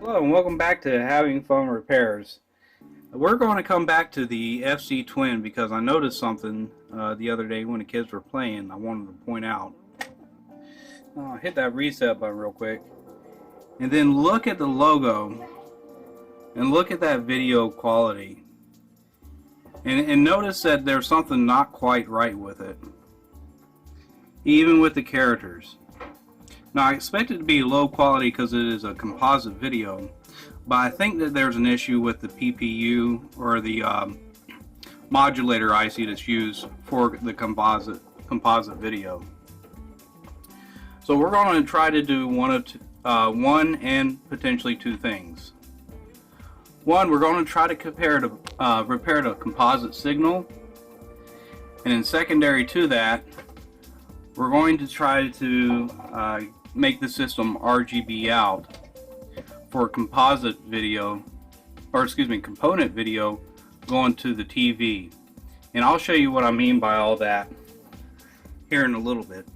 Hello and welcome back to Having Fun Repairs. We're going to come back to the FC Twin because I noticed something the other day when the kids were playing I wanted to point out. Hit that reset button real quick and then look at the logo and look at that video quality and notice that there's something not quite right with it, even with the characters. Now I expect it to be low quality because it is a composite video, but I think that there's an issue with the PPU or the modulator IC that's used for the composite video. So we're going to try to do one and potentially two things. One, we're going to try to repair the composite signal, and then secondary to that, we're going to try to make the system RGB out for composite video, or excuse me, component video going to the TV. And I'll show you what I mean by all that here in a little bit.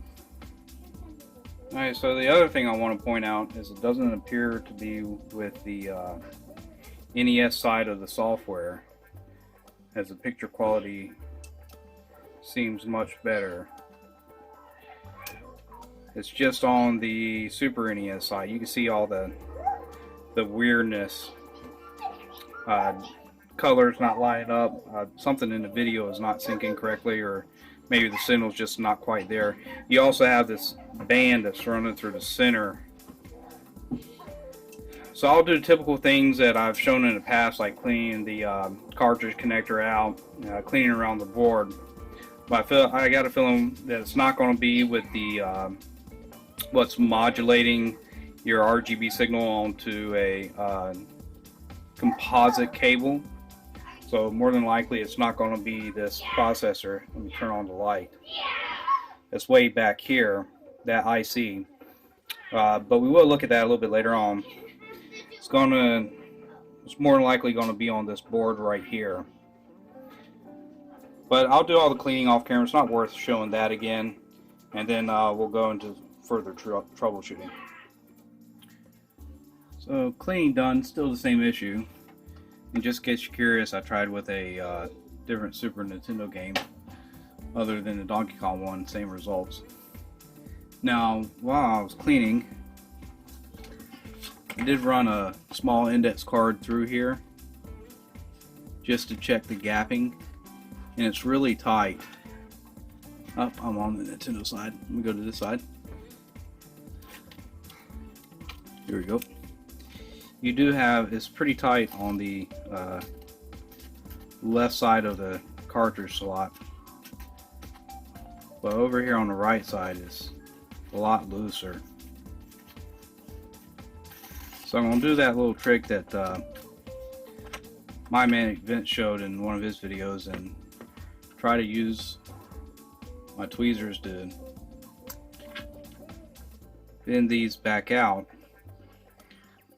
Alright, so the other thing I want to point out is it doesn't appear to be with the NES side of the software, as the picture quality seems much better. It's just on the Super NES side. You can see all the weirdness. Colors not lining up. Something in the video is not syncing correctly, or maybe the signal's just not quite there. You also have this band that's running through the center. So I'll do typical things that I've shown in the past, like cleaning the cartridge connector out, cleaning around the board. But I got a feeling that it's not going to be with the what's modulating your RGB signal onto a composite cable. So more than likely it's not going to be this processor. Let me turn on the light. It's way back here, that IC. But we will look at that a little bit later on. It's more than likely going to be on this board right here. But I'll do all the cleaning off camera. It's not worth showing that again. And then we'll go into further troubleshooting. So cleaning done, still the same issue. And just in case you're curious, I tried with a different Super Nintendo game other than the Donkey Kong one, same results. Now while I was cleaning, I did run a small index card through here just to check the gapping, and it's really tight. Oh, I'm on the Nintendo side. Let me go to this side. Here we go. You do have, it's pretty tight on the left side of the cartridge slot, but over here on the right side is a lot looser. So I'm going to do that little trick that my man Vince showed in one of his videos and try to use my tweezers to bend these back out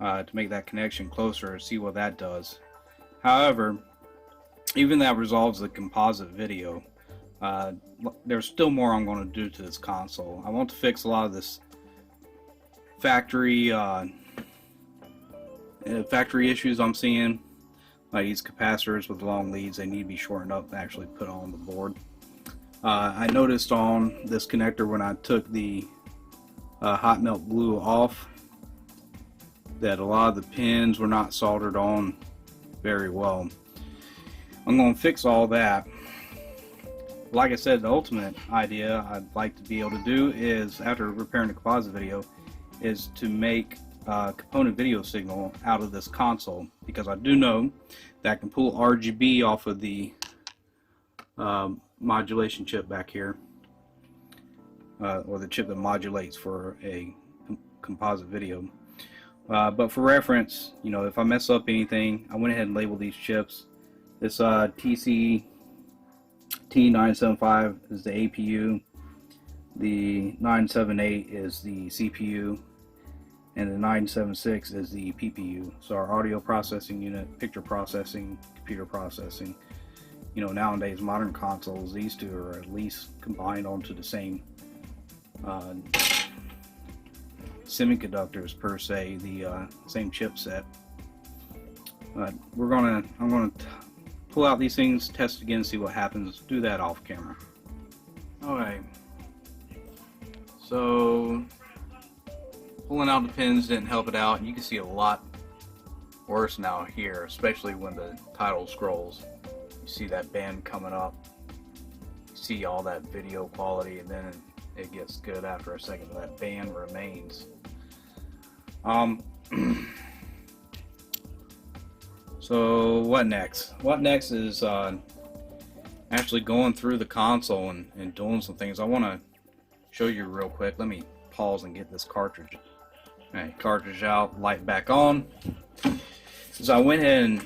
to make that connection closer, see what that does. However, even that resolves the composite video. There's still more I'm going to do to this console. I want to fix a lot of this factory issues I'm seeing, like these capacitors with long leads. They need to be shortened up and actually put on the board. I noticed on this connector when I took the hot melt glue off that a lot of the pins were not soldered on very well. I'm going to fix all that. Like I said, the ultimate idea I'd like to be able to do is, after repairing the composite video, is to make component video signal out of this console, because I do know that I can pull RGB off of the modulation chip back here, or the chip that modulates for a composite video. But for reference, you know, if I mess up anything, I went ahead and labeled these chips. This TC-T975 is the APU, the 978 is the CPU, and the 976 is the PPU. So our audio processing unit, picture processing, computer processing. You know, nowadays modern consoles, these two are at least combined onto the same semiconductors per se, the same chipset. But I'm gonna pull out these things, test again, see what happens. Do that off camera. Alright, so pulling out the pins didn't help it out. You can see a lot worse now here, especially when the title scrolls. You see that band coming up, you see all that video quality, and then it gets good after a second, but that band remains. So what next? What next is actually going through the console and doing some things. I want to show you real quick. Let me pause and get this cartridge. Alright, cartridge out, light back on. So I went ahead and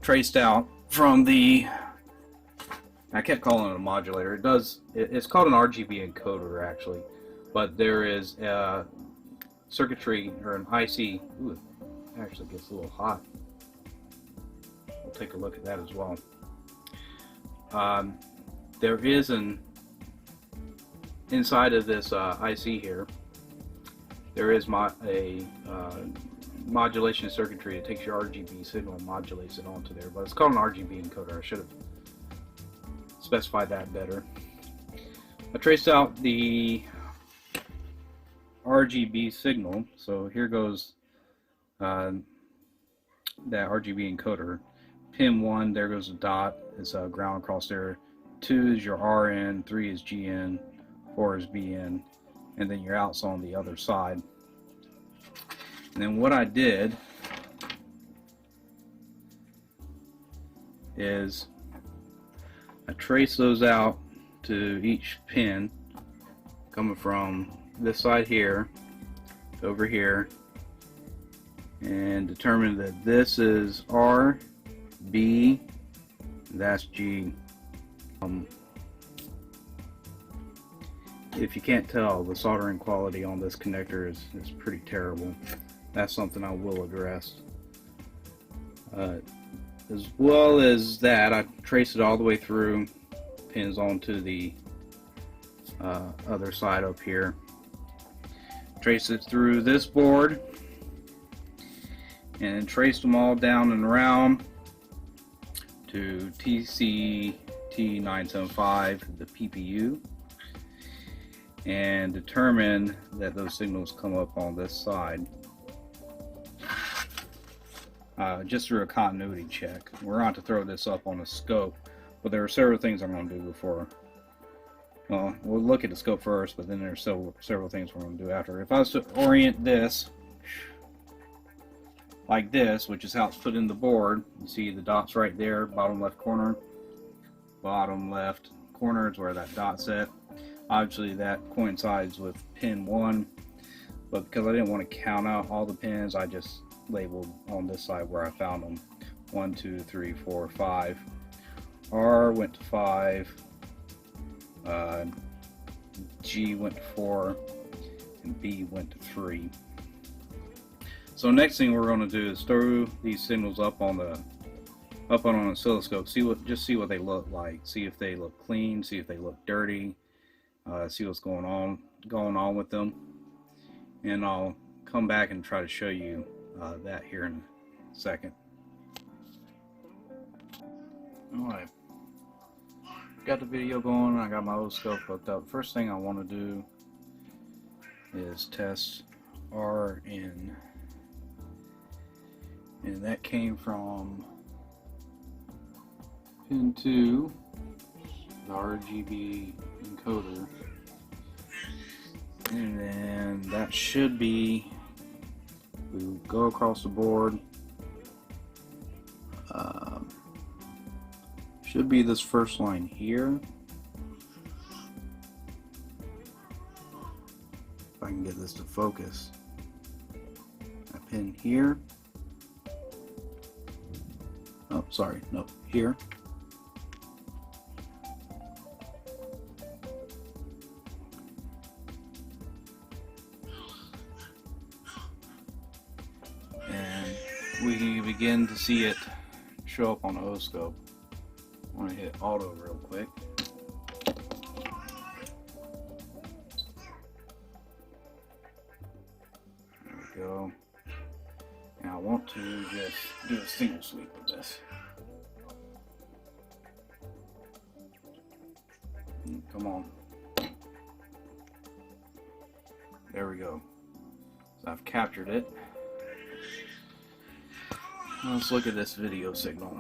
traced out from the, I kept calling it a modulator. It's called an RGB encoder actually, but there is a circuitry or an IC. Ooh, it actually gets a little hot. We'll take a look at that as well. There is inside of this IC here, there is a modulation circuitry. It takes your RGB signal and modulates it onto there, but it's called an RGB encoder. I should have specified that better. I traced out the RGB signal, so here goes that RGB encoder. Pin 1, there goes a dot, it's a ground across there. 2 is your RN, 3 is GN, 4 is BN, and then your out's on the other side. And then what I did is I traced those out to each pin, coming from this side here to over here, and determined that this is R, B, that's G. If you can't tell, the soldering quality on this connector is pretty terrible. That's something I will address. As well as that, I traced it all the way through, pins onto the other side up here. Trace it through this board and traced them all down and around to TCT975, the PPU, and determine that those signals come up on this side. Just through a continuity check. We're going to throw this up on a scope, but there are several things I'm going to do before. Well, we'll look at the scope first, but then there's several things we're going to do after. If I was to orient this like this, which is how it's put in the board, you see the dots right there, bottom left corner. Bottom left corner is where that dot's at. Obviously that coincides with pin 1, but because I didn't want to count out all the pins, I just labeled on this side where I found them. 1, 2, 3, 4, 5. R went to 5. G went to 4, and B went to 3. So next thing we're going to do is throw these signals up on an oscilloscope. See what they look like. See if they look clean. See if they look dirty. See what's going on with them. And I'll come back and try to show you that here in a second. Alright, got the video going. I got my oscilloscope hooked up. First thing I want to do is test RN, and that came from pin 2, the RGB encoder, and then that should be, we go across the board, should be this first line here. If I can get this to focus. A pin here. Oh, sorry, no, here. And we can begin to see it show up on the oscilloscope. I want to hit auto real quick. go. And I want to just do a single sweep of this. Come on. There we go. So I've captured it. Let's look at this video signal.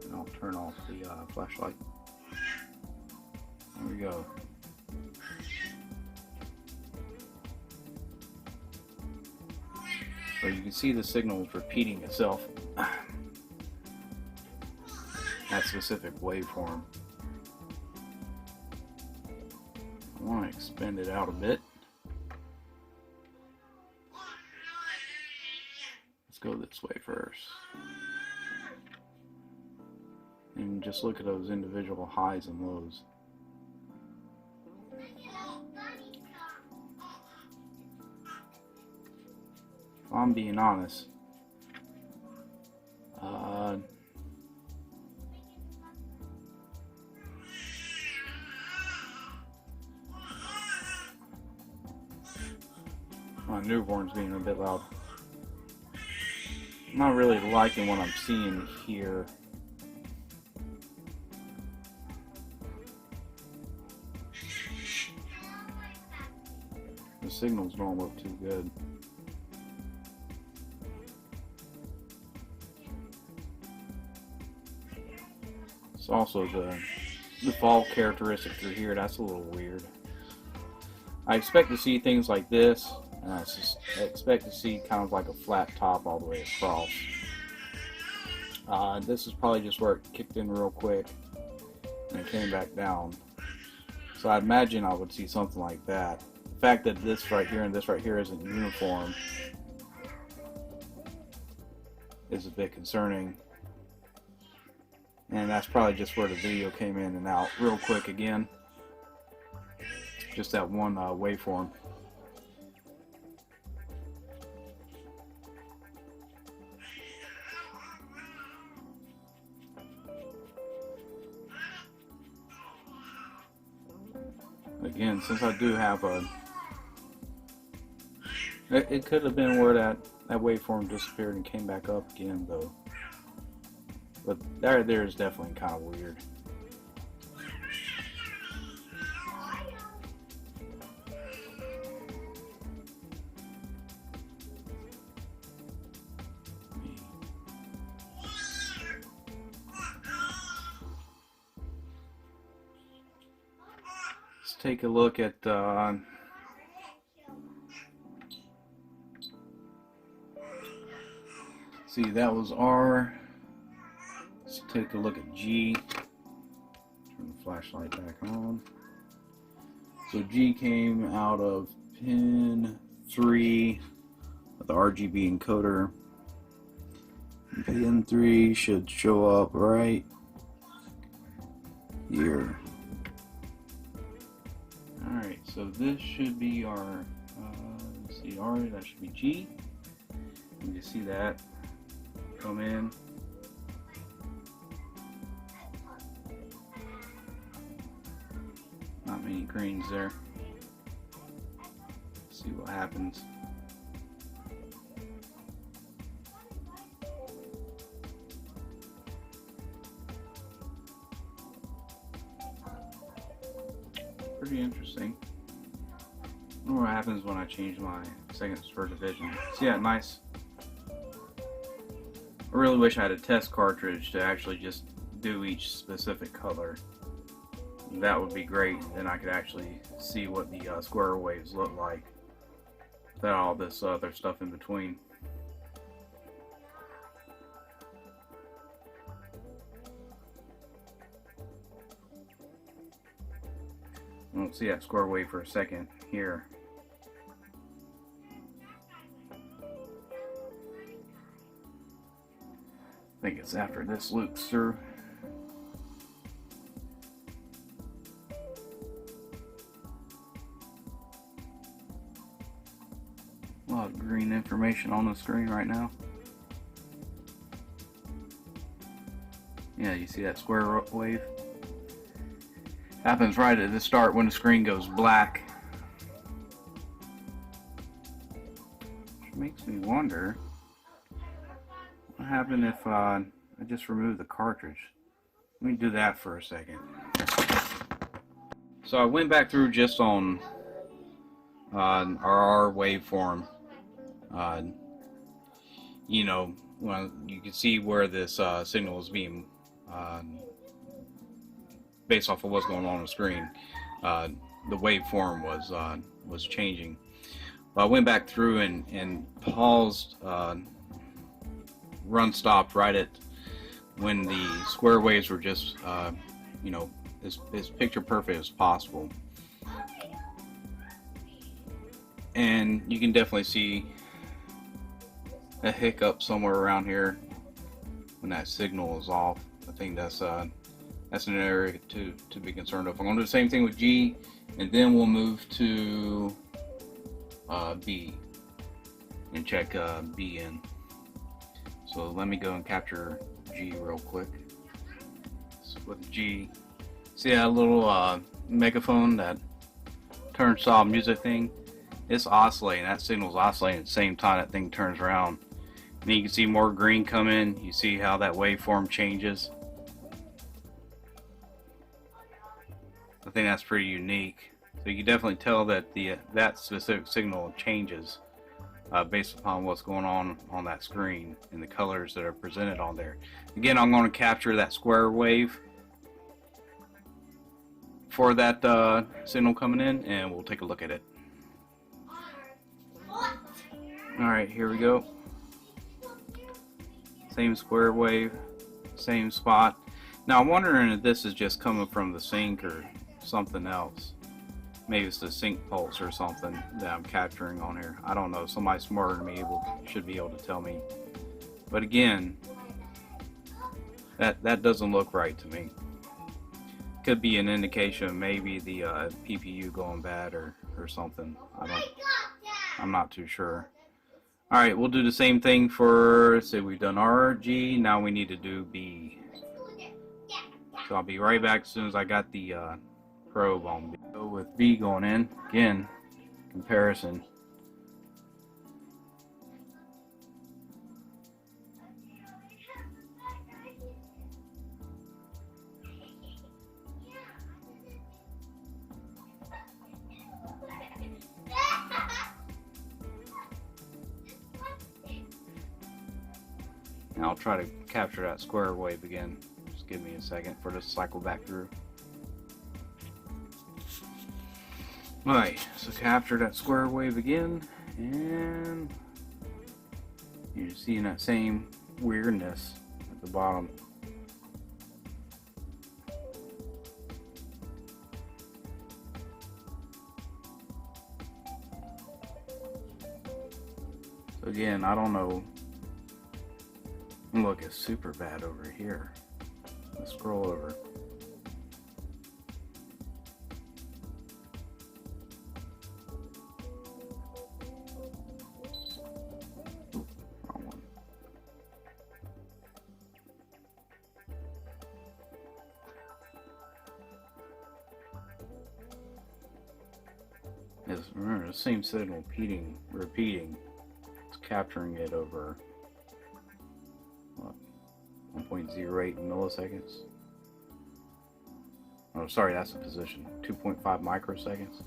And I'll turn off the flashlight. There we go. So you can see the signal is repeating itself. That specific waveform. I want to expand it out a bit. Let's go this way first. And just look at those individual highs and lows. If I'm being honest, my newborn's being a bit loud. I'm not really liking what I'm seeing here. The signals don't look too good. It's also the fall characteristic through here. That's a little weird. I expect to see things like this, and I expect to see kind of like a flat top all the way across. This is probably just where it kicked in real quick and it came back down. So I imagine I would see something like that. The fact that this right here and this right here isn't uniform is a bit concerning. And that's probably just where the video came in and out real quick again. Just that one waveform. Again, since I do have a... It could have been where that waveform disappeared and came back up again, though. But there is definitely kind of weird. Let's take a look at see, that was R. Let's take a look at G. Turn the flashlight back on. So G came out of pin 3 of the RGB encoder. Pin 3 should show up right here. Alright, so this should be our, let's see, R, that should be G. You can see that come in. Not many greens there. Let's see what happens. Pretty interesting. I wonder what happens when I change my seconds per division. So yeah, nice. I really wish I had a test cartridge to actually just do each specific color. That would be great. Then I could actually see what the square waves look like without all this other stuff in between. I won't see that square wave for a second here. I think it's after this loops through. A lot of green information on the screen right now. Yeah, you see that square wave? Happens right at the start when the screen goes black. Which makes me wonder what happened if I just remove the cartridge. Let me do that for a second. So I went back through just on our waveform. You know, well, you can see where this signal is being based off of what's going on the screen. The waveform was changing. Well, I went back through and paused, run stopped right at when the square waves were just you know, as picture perfect as possible. And you can definitely see a hiccup somewhere around here when that signal is off. I think that's an area to be concerned of. I'm going to do the same thing with G, and then we'll move to B and check B in. So let me go and capture G real quick. So with G, see that little megaphone that turns soft music thing? It's oscillating. That signal's oscillating at the same time that thing turns around. And you can see more green come in. You see how that waveform changes. I think that's pretty unique. So you can definitely tell that that specific signal changes based upon what's going on that screen and the colors that are presented on there. Again, I'm going to capture that square wave for that signal coming in, and we'll take a look at it. Alright, here we go. Same square wave, same spot. Now I'm wondering if this is just coming from the sync or something else. Maybe it's the sync pulse or something that I'm capturing on here. I don't know. Somebody smarter than me should be able to tell me. But again, that doesn't look right to me. Could be an indication of maybe the PPU going bad or something. I'm not too sure. Alright, we'll do the same thing for, say we've done R, G, now we need to do B. So I'll be right back as soon as I got the probe on B. So with B going in, again, comparison. And I'll try to capture that square wave again. Just give me a second for this to cycle back through. Alright, so capture that square wave again, and you're seeing that same weirdness at the bottom. So again, I don't know. Look, it's super bad over here. Let's scroll over. Wrong one. Remember, the same signal repeating. It's capturing it over 1.08 milliseconds. Oh, sorry, that's the position. 2.5 microseconds.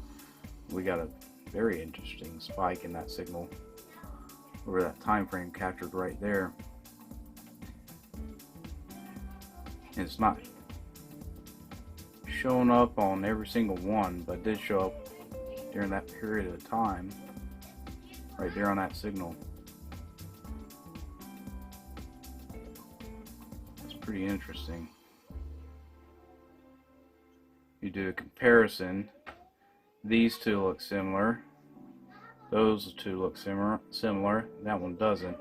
We got a very interesting spike in that signal over that time frame captured right there. And it's not showing up on every single one, but it did show up during that period of time right there on that signal. Pretty interesting. You do a comparison. These two look similar. Those two look similar. That one doesn't.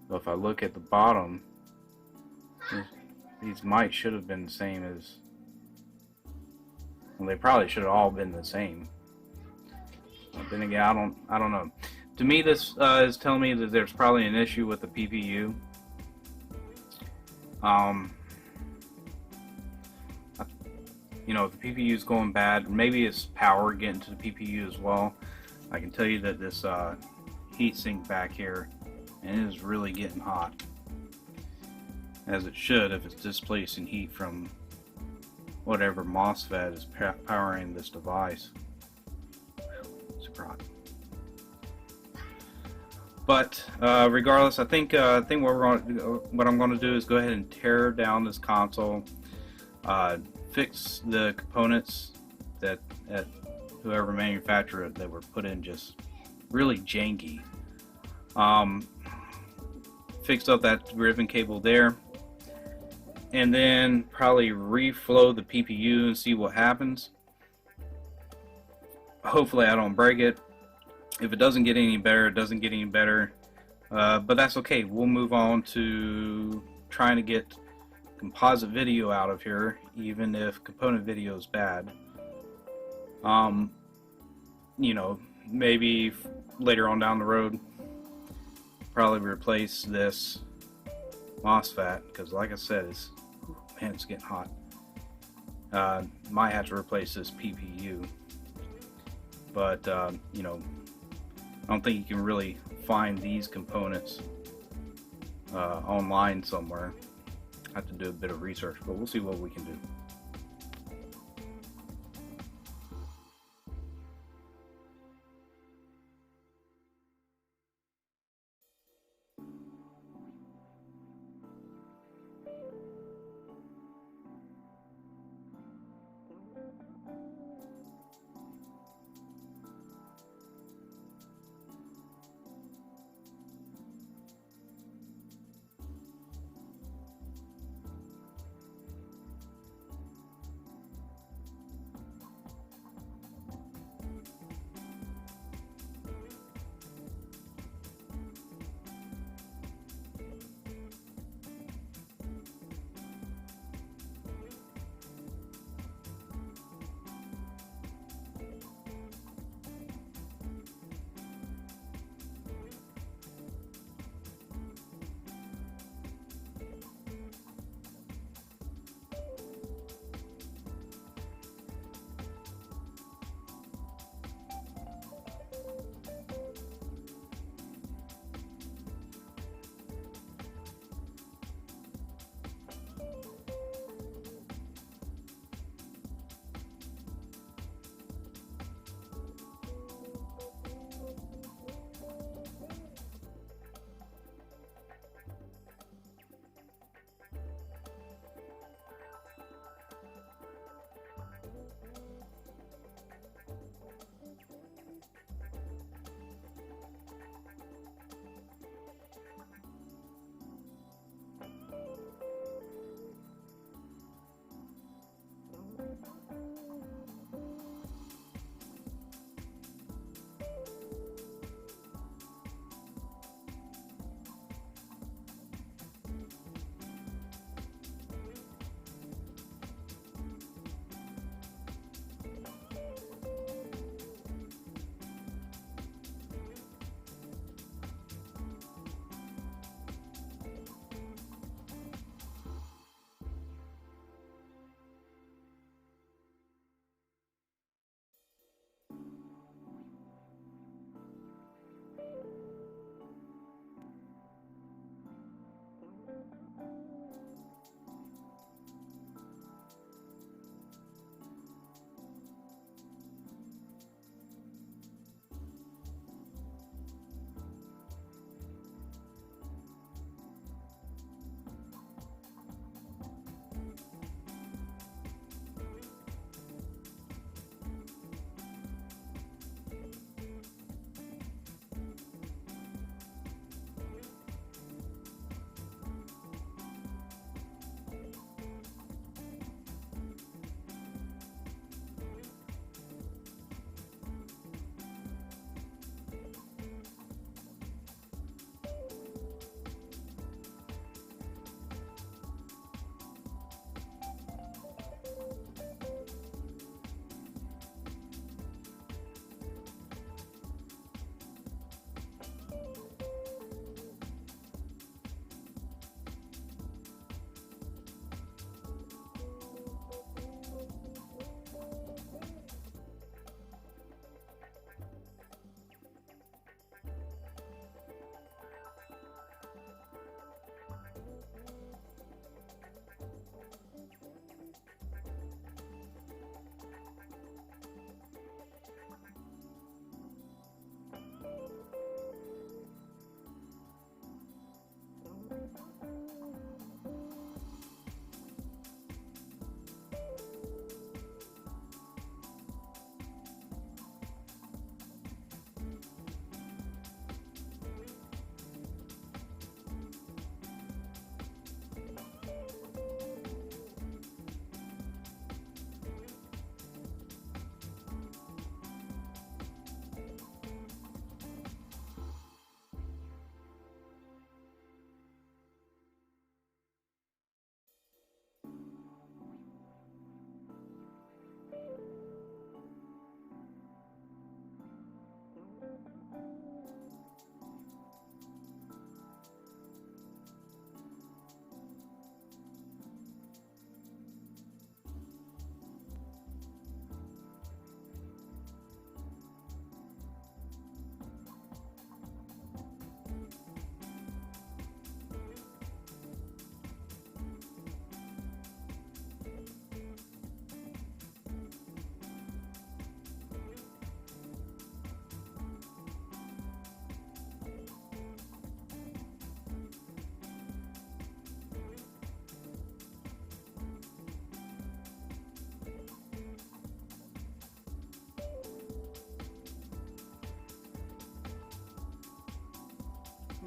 So if I look at the bottom, these should have been the same as. Well, they probably should have all been the same. But then again, I don't know. To me, this is telling me that there's probably an issue with the PPU. You know, if the PPU is going bad, maybe it's power getting to the PPU as well. I can tell you that this heat sink back here, and it is really getting hot, as it should if it's displacing heat from whatever MOSFET is powering this device. Super hot. But regardless, I think what I'm going to do is go ahead and tear down this console, fix the components that at whoever manufactured it that were put in just really janky. Fixed up that ribbon cable there, and then probably reflow the PPU and see what happens. Hopefully I don't break it. If it doesn't get any better, it doesn't get any better, but that's okay. We'll move on to trying to get composite video out of here, even if component video is bad. You know, maybe later on down the road, probably replace this MOSFET, because like I said, it's getting hot. Might have to replace this PPU, but you know, I don't think you can really find these components online somewhere. I have to do a bit of research, but we'll see what we can do.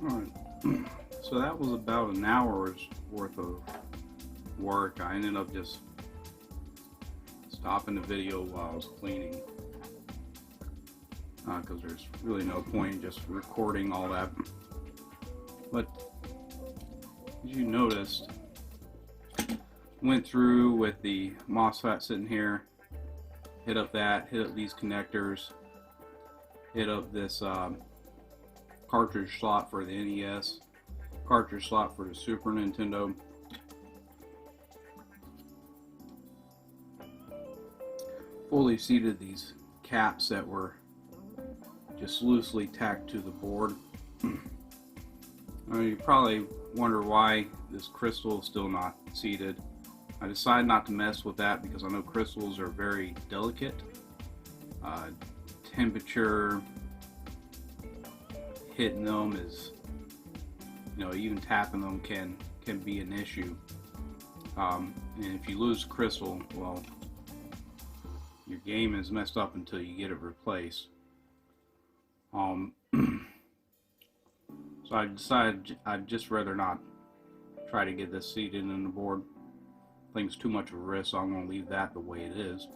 Alright, so that was about an hour's worth of work. I ended up just stopping the video while I was cleaning, because there's really no point in just recording all that. But as you noticed, went through with the MOSFET sitting here, hit up these connectors, hit up this cartridge slot for the NES, cartridge slot for the Super Nintendo. Fully seated these caps that were just loosely tacked to the board. You probably wonder why this crystal is still not seated. I decided not to mess with that because I know crystals are very delicate. Temperature, hitting them is, even tapping them can be an issue. And if you lose crystal, well, your game is messed up until you get it replaced. So I decided I'd just rather not try to get this seated in the board. I think it's too much of a risk, so I'm going to leave that the way it is.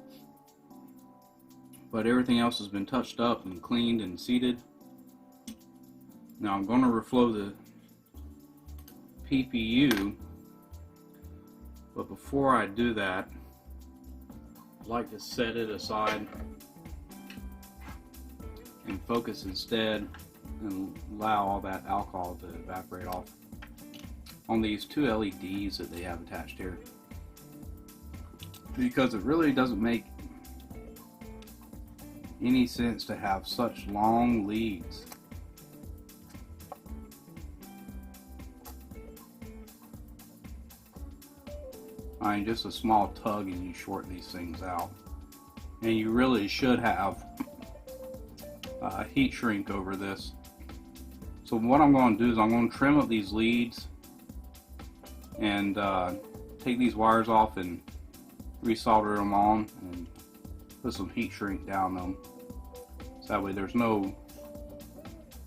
But everything else has been touched up and cleaned and seated. Now I'm going to reflow the PPU, but before I do that, I'd like to set it aside and focus instead and allow all that alcohol to evaporate off on these two LEDs that they have attached here, because it really doesn't make any sense to have such long leads. I mean, just a small tug and you shorten these things out. And you really should have heat shrink over this. So what I'm going to do is I'm going to trim up these leads and take these wires off and resolder them on and put some heat shrink down them. So that way there's no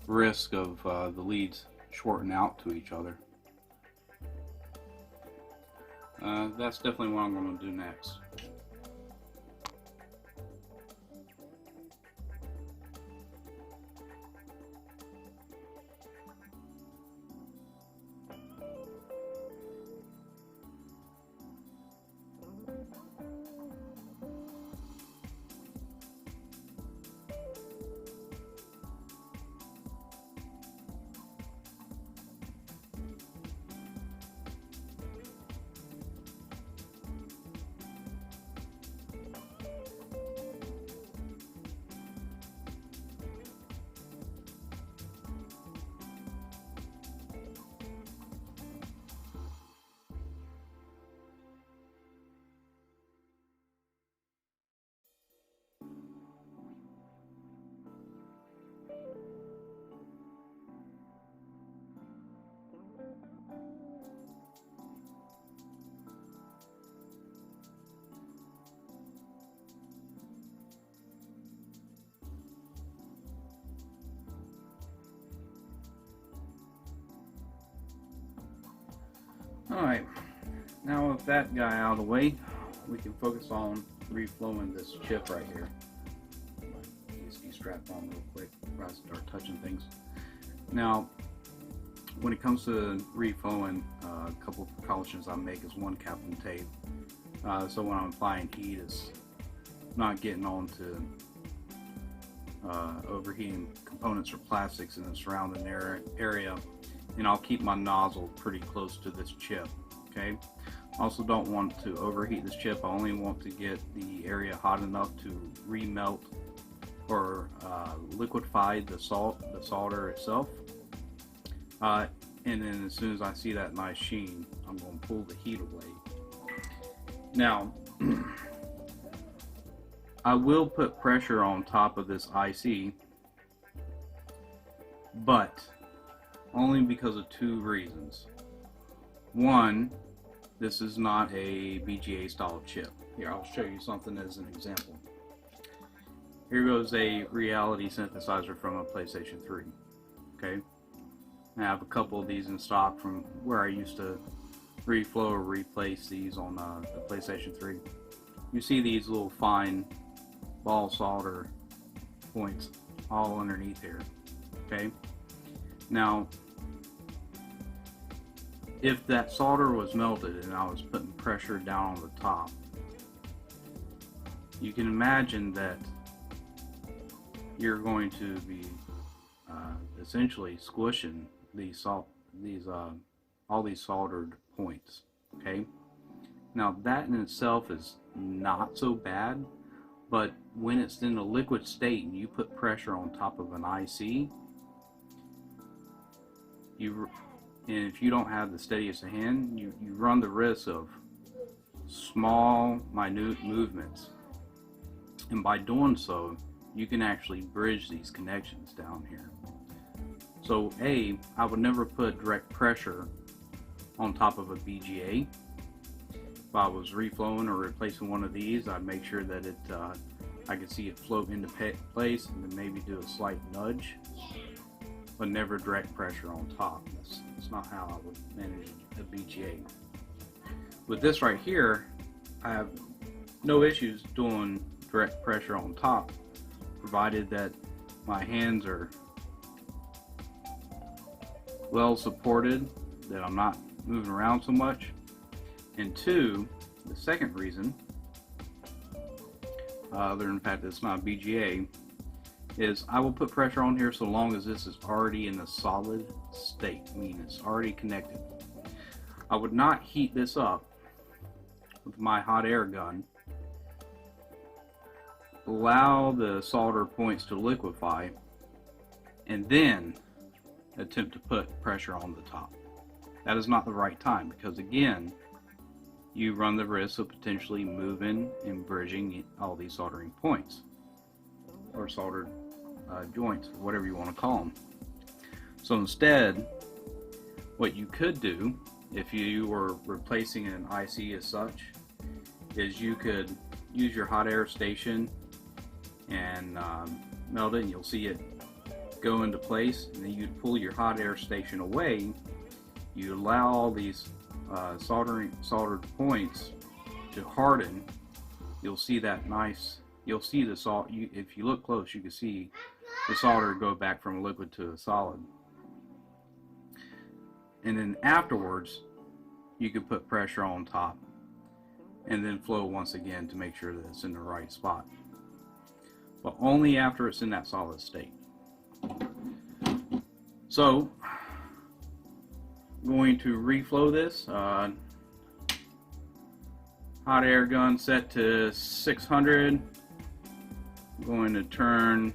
risk of the leads shorting out to each other. That's definitely what I'm going to do next. Alright, now with that guy out of the way, we can focus on reflowing this chip right here. USB strap on real quick before I start touching things. Now, when it comes to reflowing, a couple of precautions I make is one, capping tape. So when I'm applying heat, it's not getting onto overheating components or plastics in the surrounding area. And I'll keep my nozzle pretty close to this chip. Okay. Also don't want to overheat this chip. I only want to get the area hot enough to remelt or liquefy the solder itself. And then as soon as I see that nice sheen, I'm going to pull the heat away. Now, I will put pressure on top of this IC, but only because of two reasons. One, this is not a BGA style chip. Here, I'll show you something as an example. Here goes a reality synthesizer from a PlayStation 3. Okay, I have a couple of these in stock from where I used to reflow or replace these on the PlayStation 3. You see these little fine ball solder points all underneath here. Okay, now if that solder was melted and I was putting pressure down on the top, you can imagine that you're going to be essentially squishing all these soldered points. Okay, now that in itself is not so bad, but when it's in a liquid state and you put pressure on top of an IC, and if you don't have the steadiest of hand, you run the risk of small, minute movements. And by doing so, you can actually bridge these connections down here. So I would never put direct pressure on top of a BGA. If I was reflowing or replacing one of these, I'd make sure that I could see it float into place and then maybe do a slight nudge, but never direct pressure on top. That's not how I would manage a BGA. With this right here, I have no issues doing direct pressure on top, provided that my hands are well supported, that I'm not moving around so much. And two, the second reason, other than the fact that it's not a BGA, is I will put pressure on here so long as this is already in a solid state, meaning it's already connected. I would not heat this up with my hot air gun, allow the solder points to liquefy, and then attempt to put pressure on the top. That is not the right time, because again, you run the risk of potentially moving and bridging all these soldering points, or soldered joints, or whatever you want to call them. So instead, what you could do, if you were replacing an IC as such, is you could use your hot air station and melt it, and you'll see it go into place, and then you'd pull your hot air station away. You allow all these soldered points to harden. You'll see that nice, you'll see the salt, if you look close, you can see the solder go back from a liquid to a solid. And then afterwards, you could put pressure on top and then flow once again to make sure that it's in the right spot. But only after it's in that solid state. So, I'm going to reflow this. Hot air gun set to 600. I'm going to turn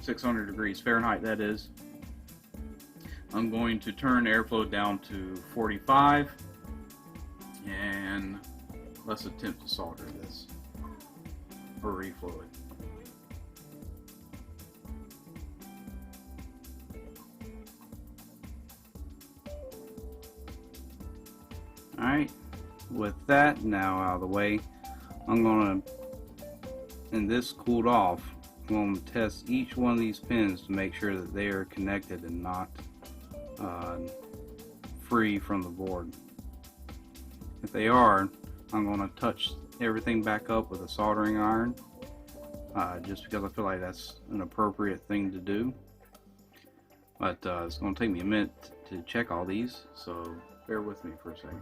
600 degrees Fahrenheit, that is. I'm going to turn airflow down to 45, and let's attempt to solder this or reflow it. Alright, with that now out of the way, I'm going to, and this cooled off, I'm going to test each one of these pins to make sure that they are connected and not free from the board. If they are, I'm going to touch everything back up with a soldering iron, just because I feel like that's an appropriate thing to do. But it's going to take me a minute to check all these, so bear with me for a second.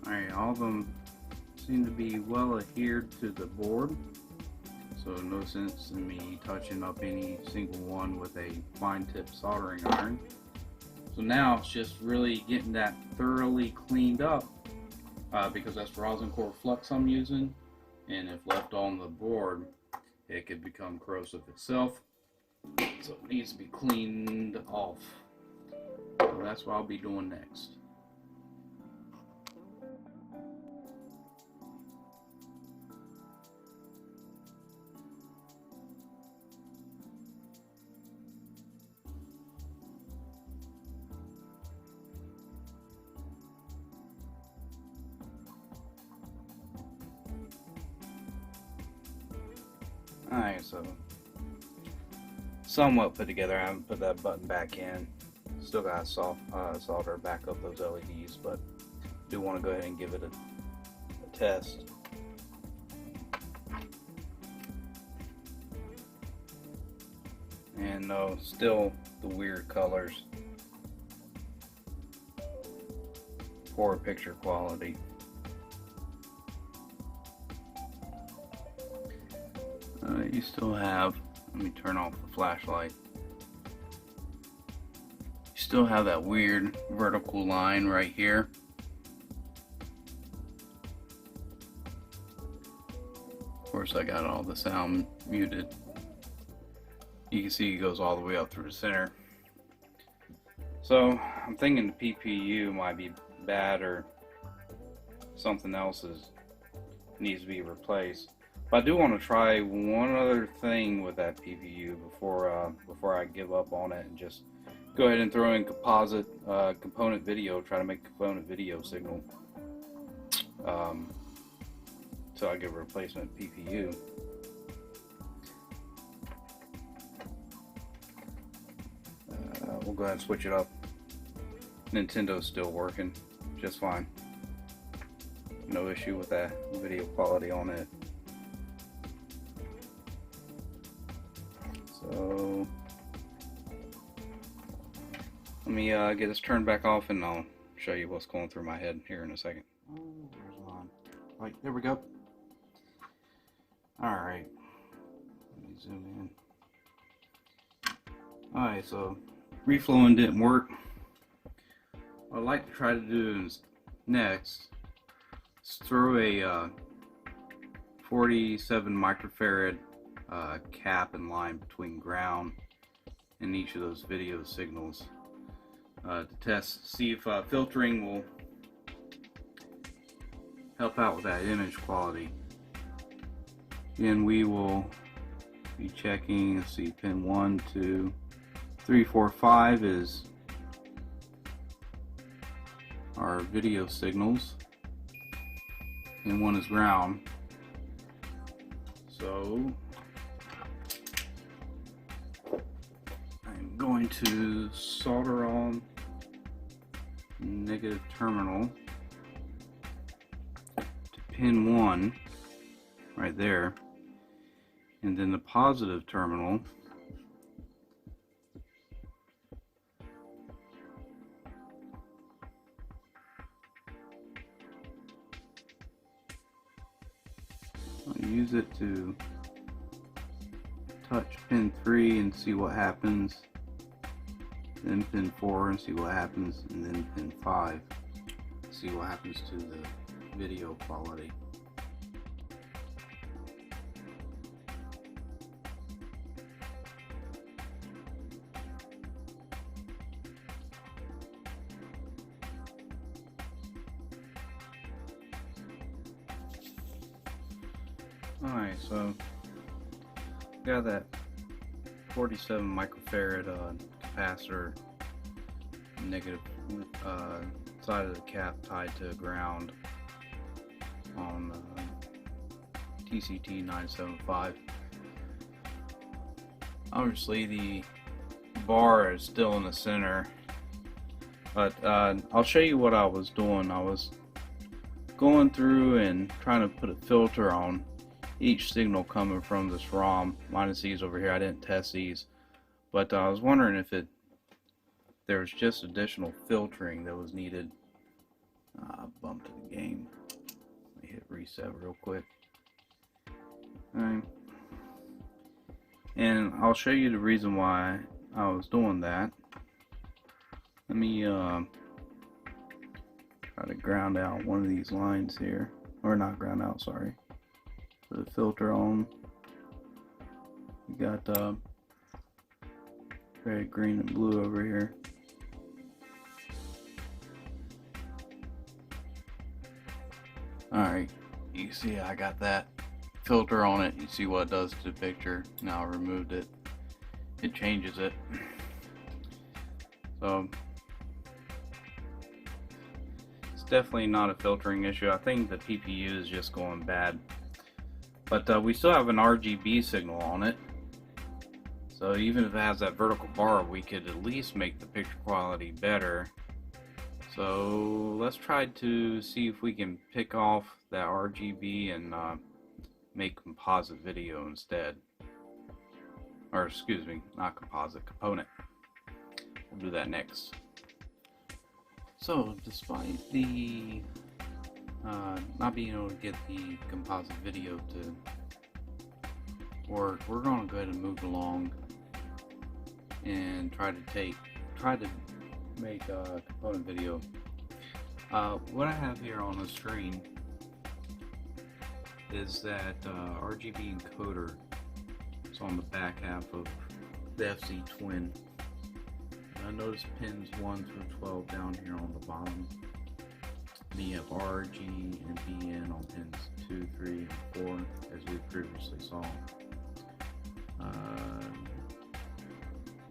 Alright, all of them seem to be well adhered to the board, so no sense in me touching up any single one with a fine tip soldering iron. So now it's just really getting that thoroughly cleaned up, because that's rosin core flux I'm using, and if left on the board it could become corrosive itself, so it needs to be cleaned off. So that's what I'll be doing next. Alright, so somewhat put together. I haven't put that button back in. Still got to solder back up those LEDs, but do want to go ahead and give it a test. And no, still the weird colors. Poor picture quality. You still have, let me turn off the flashlight. You still have that weird vertical line right here. Of course, I got all the sound muted. You can see it goes all the way up through the center. So I'm thinking the PPU might be bad or something else needs to be replaced. But I do want to try one other thing with that PPU before I give up on it and just go ahead and throw in composite component video, try to make a component video signal. So I get a replacement PPU. We'll go ahead and switch it up. Nintendo's still working just fine. No issue with that video quality on it. So let me get this turned back off and I'll show you what's going through my head here in a second. Oh, where's mine? Right, there we go. Alright. Let me zoom in. Alright, so reflowing didn't work. What I'd like to try to do is next is throw a 47 microfarad cap and line between ground and each of those video signals to test, see if filtering will help out with that image quality. And we will be checking, let's see, pin 1, 2, 3, 4, 5 is our video signals, and 1 is ground. So I'm going to solder on negative terminal to pin 1 right there, and then the positive terminal I'll use it to touch pin 3 and see what happens, then pin 4 and see what happens, and then pin 5 see what happens to the video quality. Alright, so got that 47 microfarad capacitor negative side of the cap tied to ground on TCT 975. Obviously the bar is still in the center, but I'll show you what I was doing. I was going through and trying to put a filter on each signal coming from this ROM, minus these over here. I didn't test these, but I was wondering if there was just additional filtering that was needed. I bumped the game. Let me hit reset real quick. Alright. And I'll show you the reason why I was doing that. Let me try to ground out one of these lines here. Or not ground out, sorry. Put a filter on. We got red, green, and blue over here. Alright, you see I got that filter on it. You see what it does to the picture. Now I removed it. It changes it. So it's definitely not a filtering issue. I think the PPU is just going bad. But we still have an RGB signal on it. So even if it has that vertical bar, we could at least make the picture quality better. So let's try to see if we can pick off that RGB and make composite video instead. Or excuse me, not composite, component. We'll do that next. So despite the not being able to get the composite video to work, we're going to go ahead and move along and try to make a component video. What I have here on the screen is that RGB encoder. It's on the back half of the FC Twin. And I notice pins 1 through 12 down here on the bottom. Then you have R, G, and BN on pins 2, 3, and 4, as we previously saw.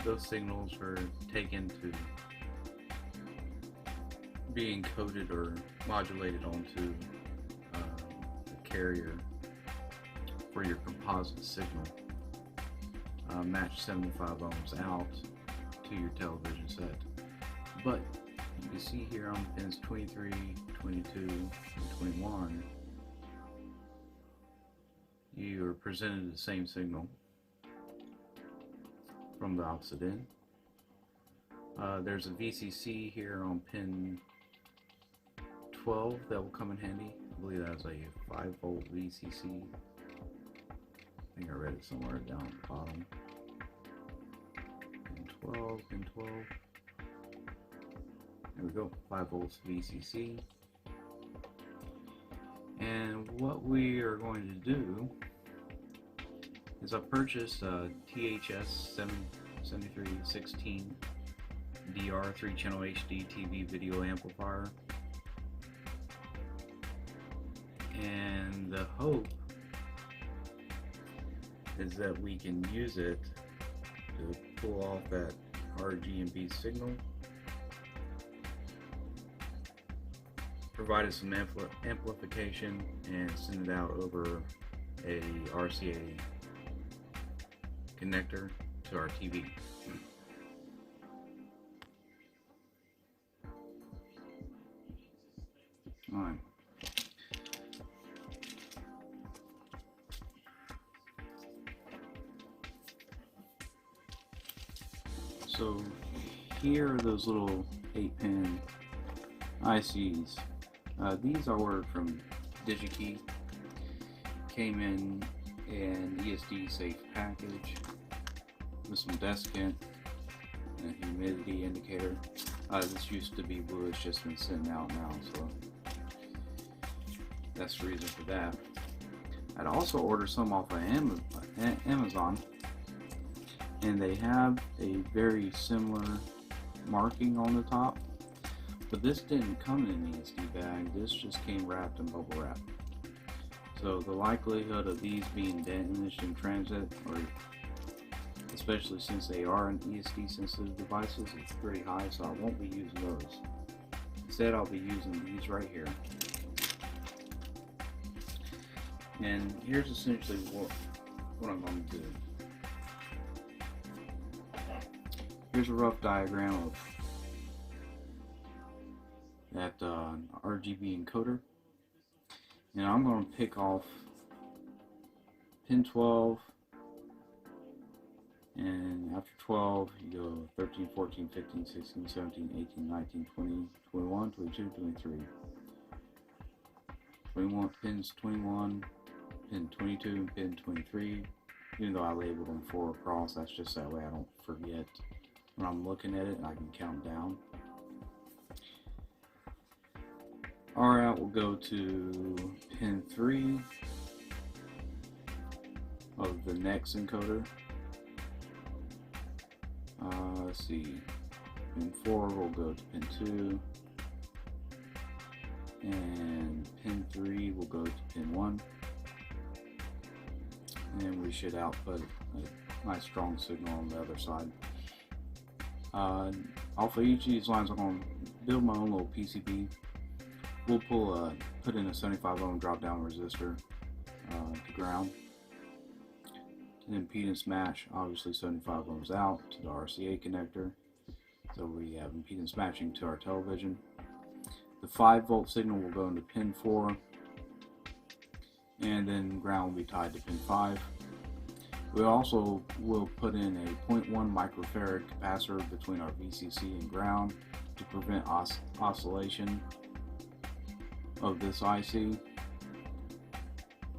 Those signals are taken to be encoded or modulated onto the carrier for your composite signal. Match 75 ohms out to your television set. But you can see here on pins 23, 22, and 21, you are presented the same signal from the opposite end. There's a VCC here on pin 12 that will come in handy. I believe that's a 5-volt VCC. I think I read it somewhere down at the bottom. Pin 12, pin 12. There we go, 5 volts VCC. And what we are going to do is I purchased a THS 7316 DR 3-channel HD TV video amplifier, and the hope is that we can use it to pull off that RGB signal, provide us some amplification, and send it out over a RCA connector to our TV. Alright. So here are those little 8-pin ICs. These I ordered from DigiKey. Came in an ESD safe package with some desiccant and a humidity indicator. This used to be blue, it's just been sitting out now, so that's the reason for that. I'd also ordered some off of Amazon, and they have a very similar marking on the top, but this didn't come in an ESD bag. This just came wrapped in bubble wrap. So the likelihood of these being damaged in transit, or especially since they are an ESD sensitive devices, is pretty high, so I won't be using those. Instead, I'll be using these right here. And here's essentially what I'm going to do. Here's a rough diagram of that RGB encoder. And I'm going to pick off pin 12, and after 12 you go 13, 14, 15, 16, 17, 18, 19, 20, 21, 22, 23. 21 pins 21, pin 22, and pin 23. Even though I labeled them 4 across, that's just that way I don't forget when I'm looking at it and I can count down. Alright, we'll go to pin 3 of the next encoder. Let's see, pin 4 will go to pin 2, and pin 3 will go to pin 1, and we should output a nice strong signal on the other side. Off of each of these lines I'm going to build my own little PCB. We'll put in a 75 ohm drop down resistor to ground. An impedance match, obviously 75 ohms out to the RCA connector. So we have impedance matching to our television. The 5-volt signal will go into pin 4, and then ground will be tied to pin 5. We also will put in a 0.1 microfarad capacitor between our VCC and ground to prevent oscillation of this IC,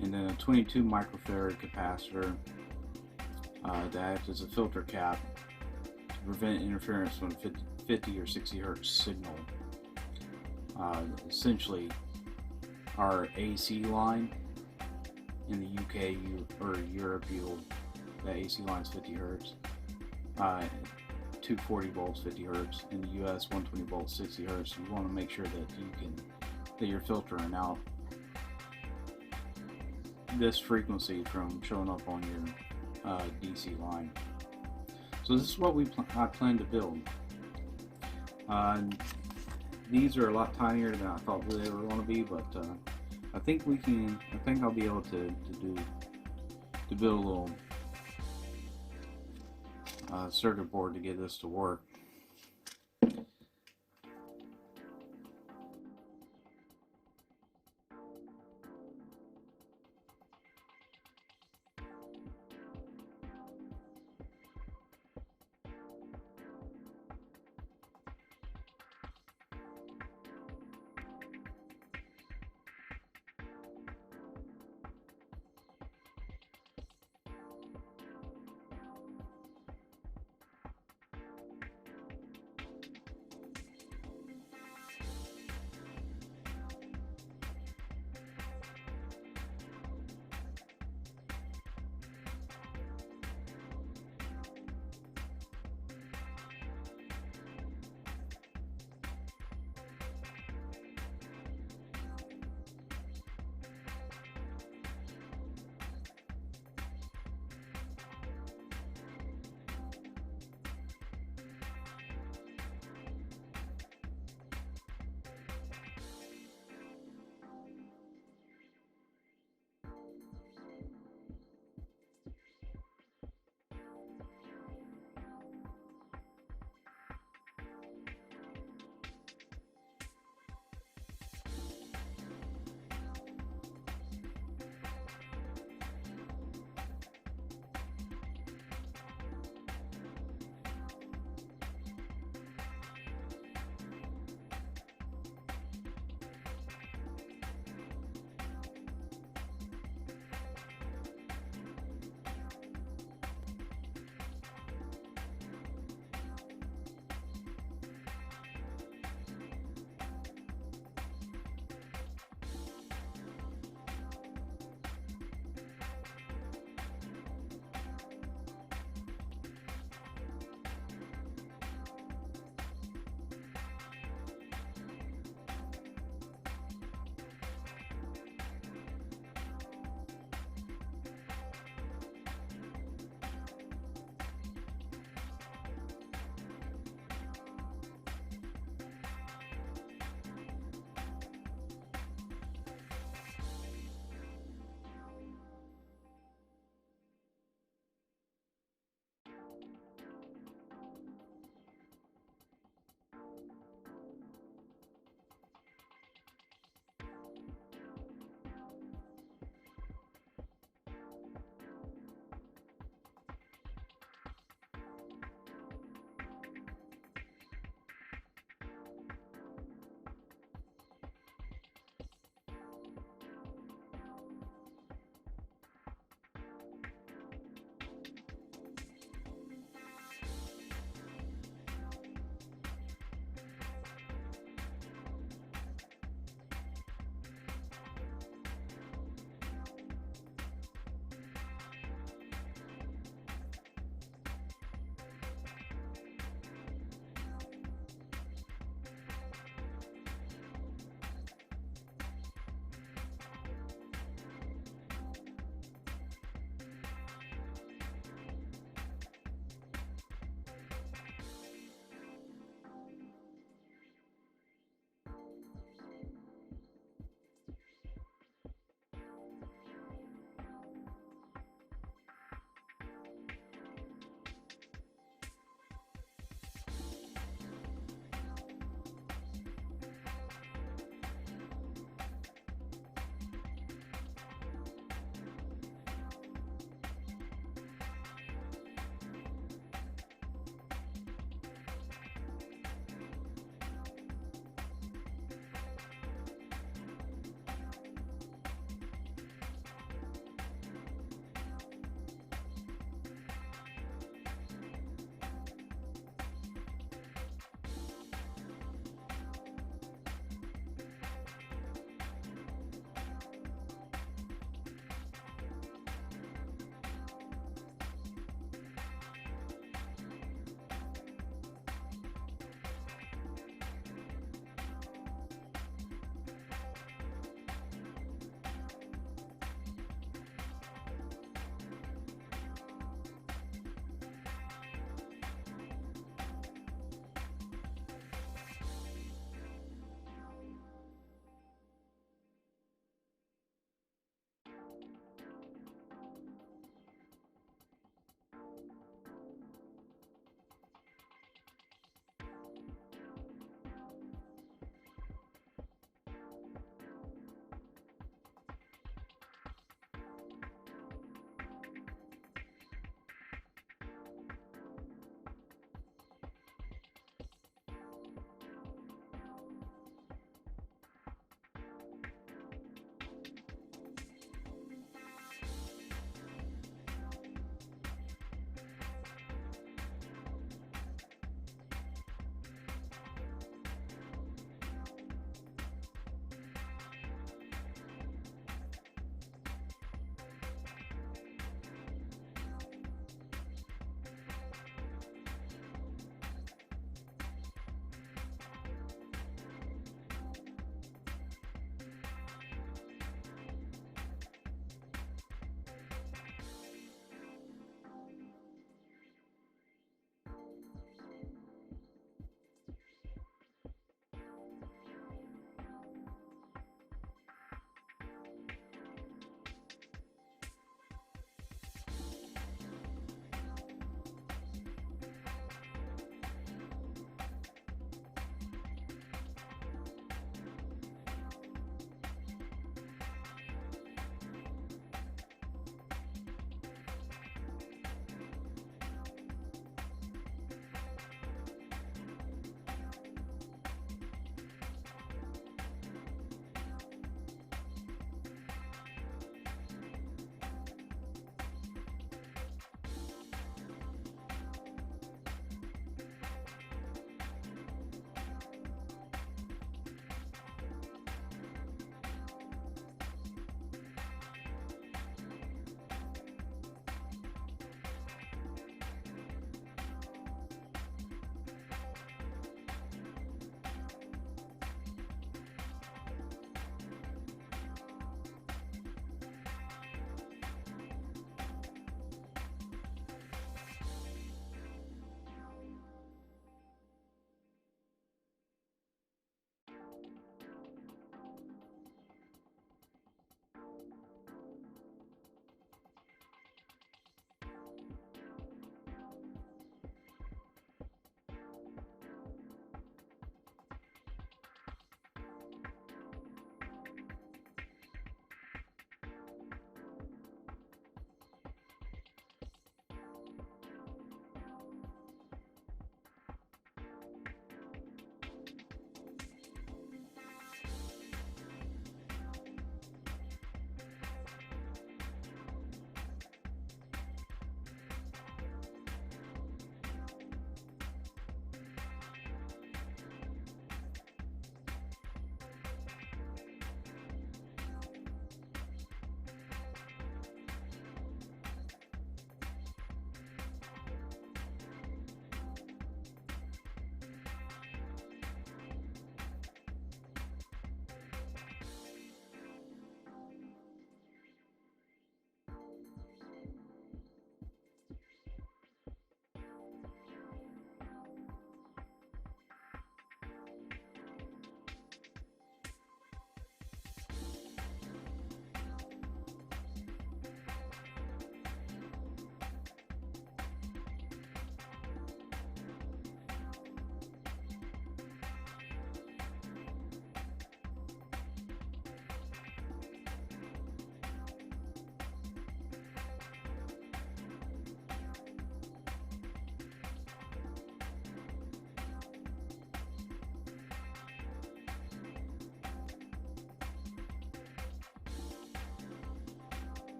and then a 22 microfarad capacitor to act as a filter cap to prevent interference from 50 or 60 hertz signal. Essentially, our AC line in the UK or Europe, that AC line is 50 hertz. 240 volts, 50 hertz. In the US, 120 volts, 60 hertz. You want to make sure that you're filtering out this frequency from showing up on your DC line. So this is what I plan to build. These are a lot tinier than I thought they were going to be, but I think I'll be able to build a little circuit board to get this to work.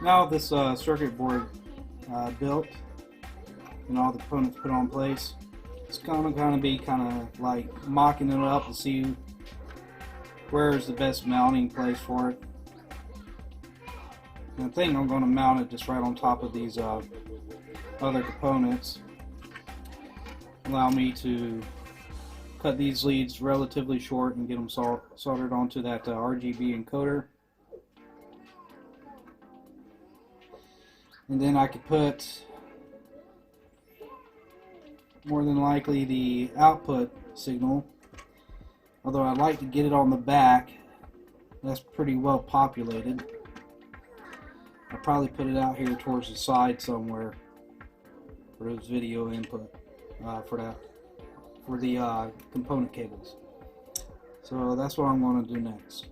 Now this circuit board built and all the components put on place, it's gonna be like mocking it up to see where is the best mounting place for it. And I think I'm going to mount it just right on top of these other components. Allow me to cut these leads relatively short and get them soldered onto that RGB encoder. And then I could put, more than likely, the output signal, although I'd like to get it on the back. That's pretty well populated. I'll probably put it out here towards the side somewhere for those video input for the component cables. So that's what I'm going to do next.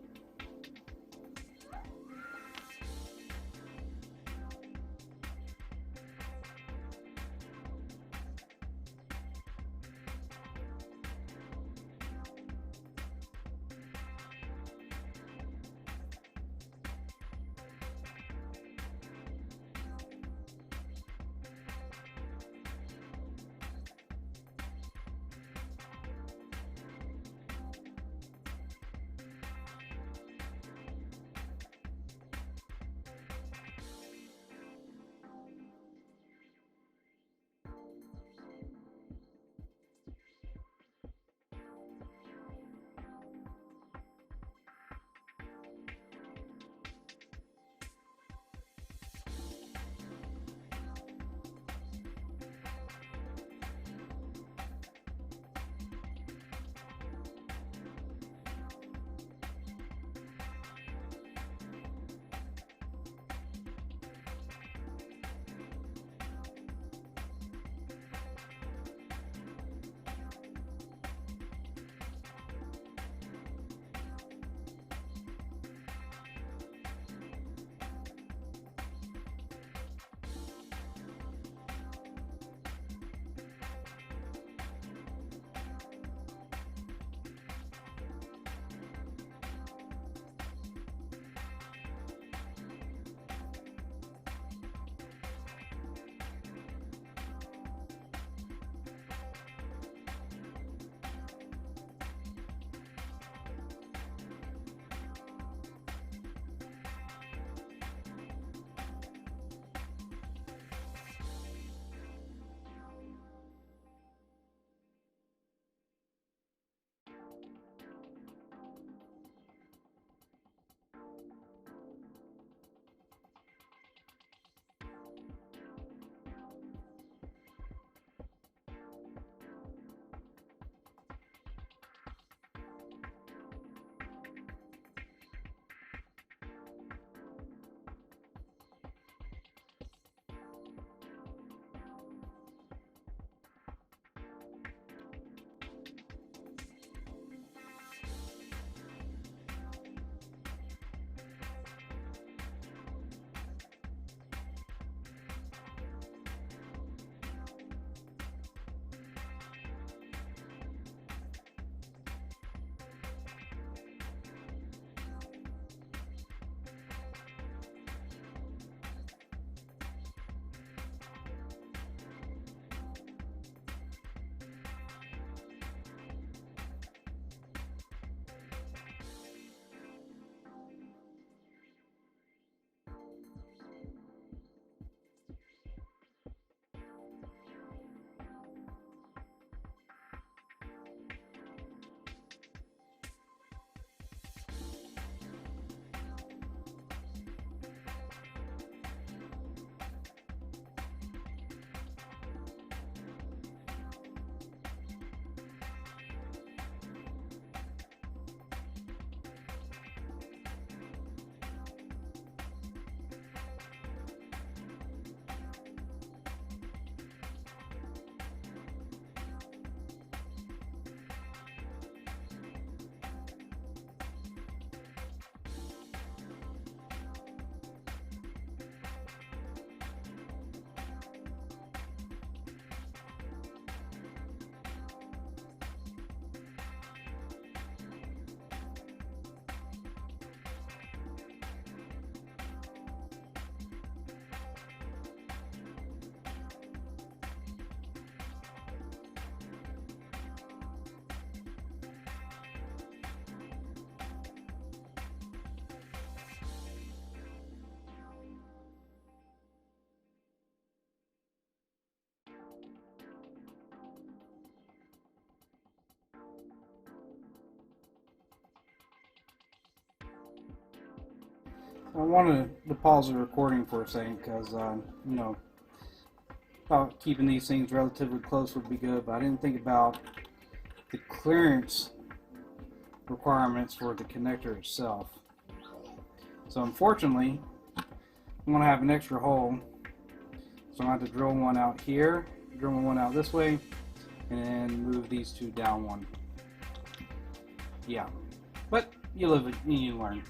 I wanted to pause the recording for a second because, you know, thought keeping these things relatively close would be good, but I didn't think about the clearance requirements for the connector itself. So unfortunately, I'm going to have an extra hole, so I'm going to have to drill one out here, drill one out this way, and then move these two down one. Yeah, but you live it and you learn.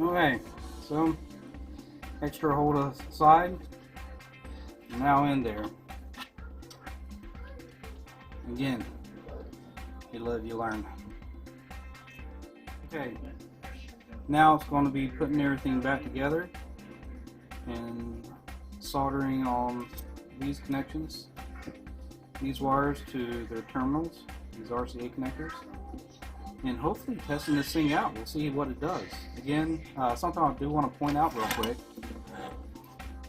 Okay, so extra hole to the side, now in there. Again, you live, you learn. Okay, now it's going to be putting everything back together and soldering on these connections, these wires to their terminals, these RCA connectors, and hopefully testing this thing out. We'll see what it does. Again, something I do want to point out real quick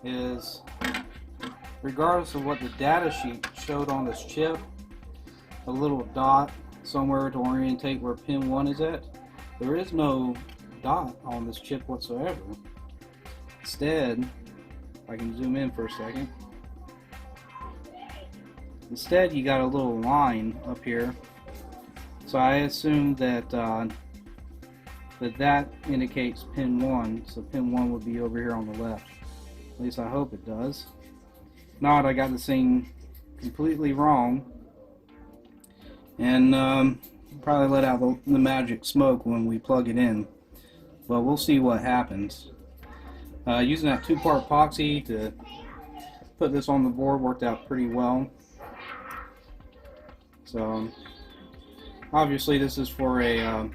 is, regardless of what the data sheet showed on this chip, a little dot somewhere to orientate where pin 1 is at, there is no dot on this chip whatsoever. Instead, if I can zoom in for a second, instead you got a little line up here. So I assume that that indicates pin 1, so pin 1 would be over here on the left. At least I hope it does. If not, I got this thing completely wrong, and probably let out the magic smoke when we plug it in. But we'll see what happens. Using that 2-part epoxy to put this on the board worked out pretty well. So obviously this is for a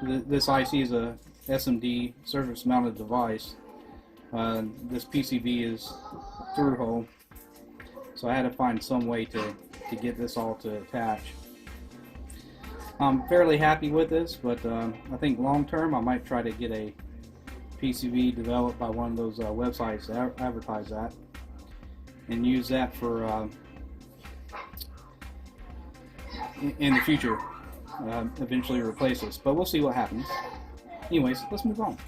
this IC is a SMD, surface mounted device. This PCB is through hole, so I had to find some way to get this all to attach. I'm fairly happy with this, but I think long term I might try to get a PCB developed by one of those websites that advertise that, and use that for in the future, eventually replace this, but we'll see what happens. Anyways, let's move on.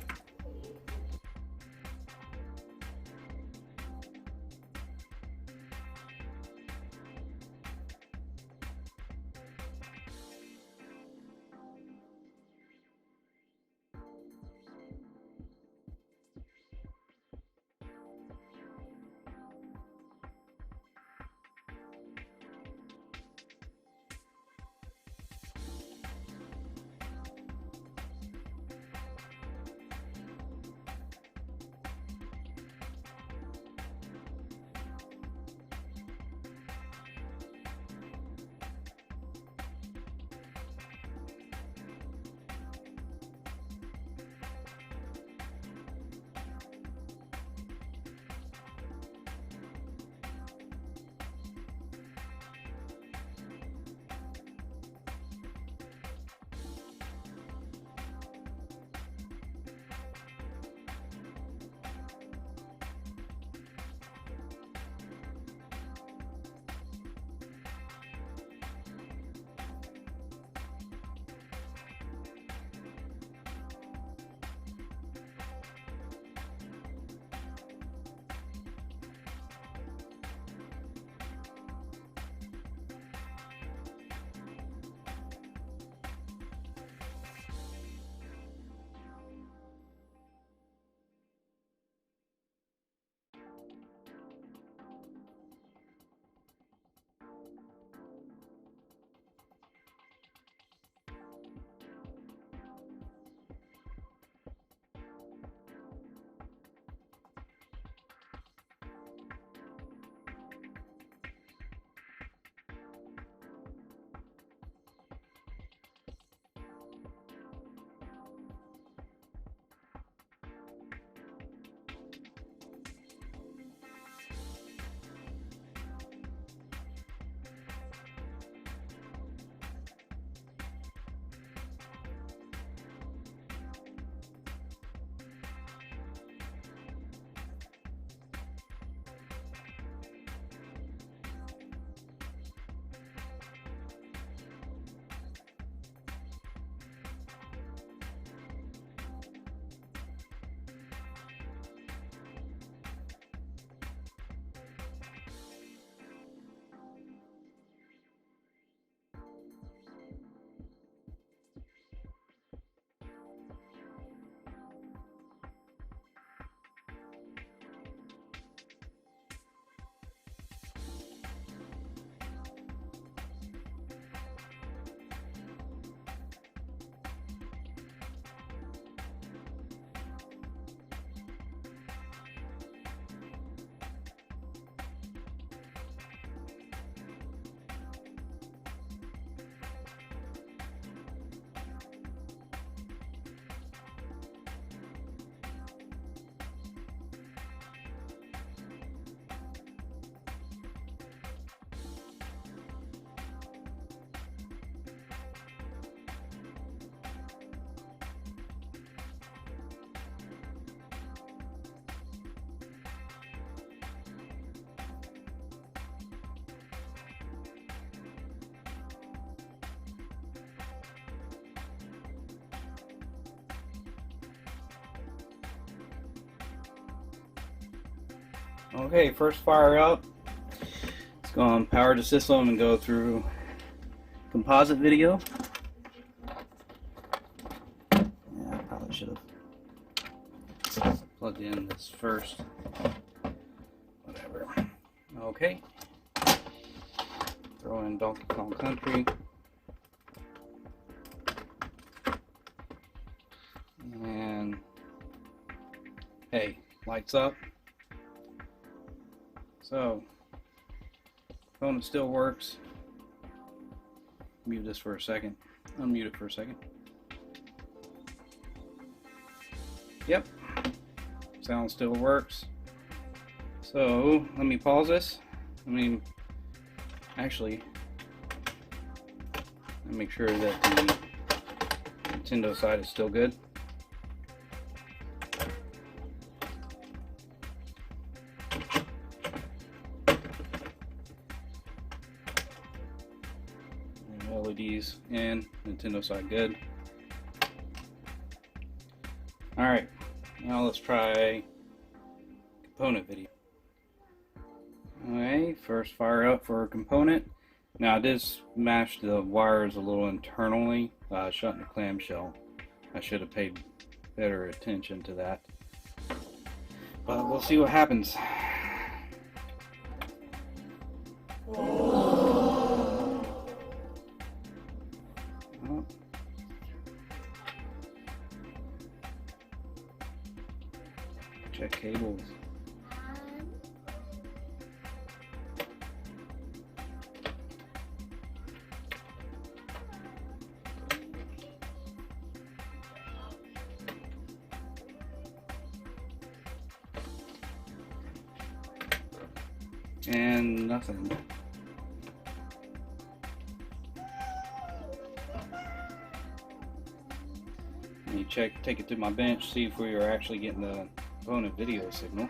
Okay, first fire up. Let's go on power the system and go through composite video. Yeah, I probably should have plugged in this first. Whatever. Okay. Throw in Donkey Kong Country. And hey, lights up. So, phone still works. Mute this for a second. Unmute it for a second. Yep. Sound still works. So, let me pause this. Actually, let me make sure that the Nintendo side is still good. LEDs and Nintendo side good. Alright, now let's try component video. Okay, first fire up for a component. Now I did smash the wires a little internally, shutting the clamshell. I should have paid better attention to that. But we'll see what happens. Check cables. And nothing. Let me take it to my bench, see if we are actually getting the component video signal.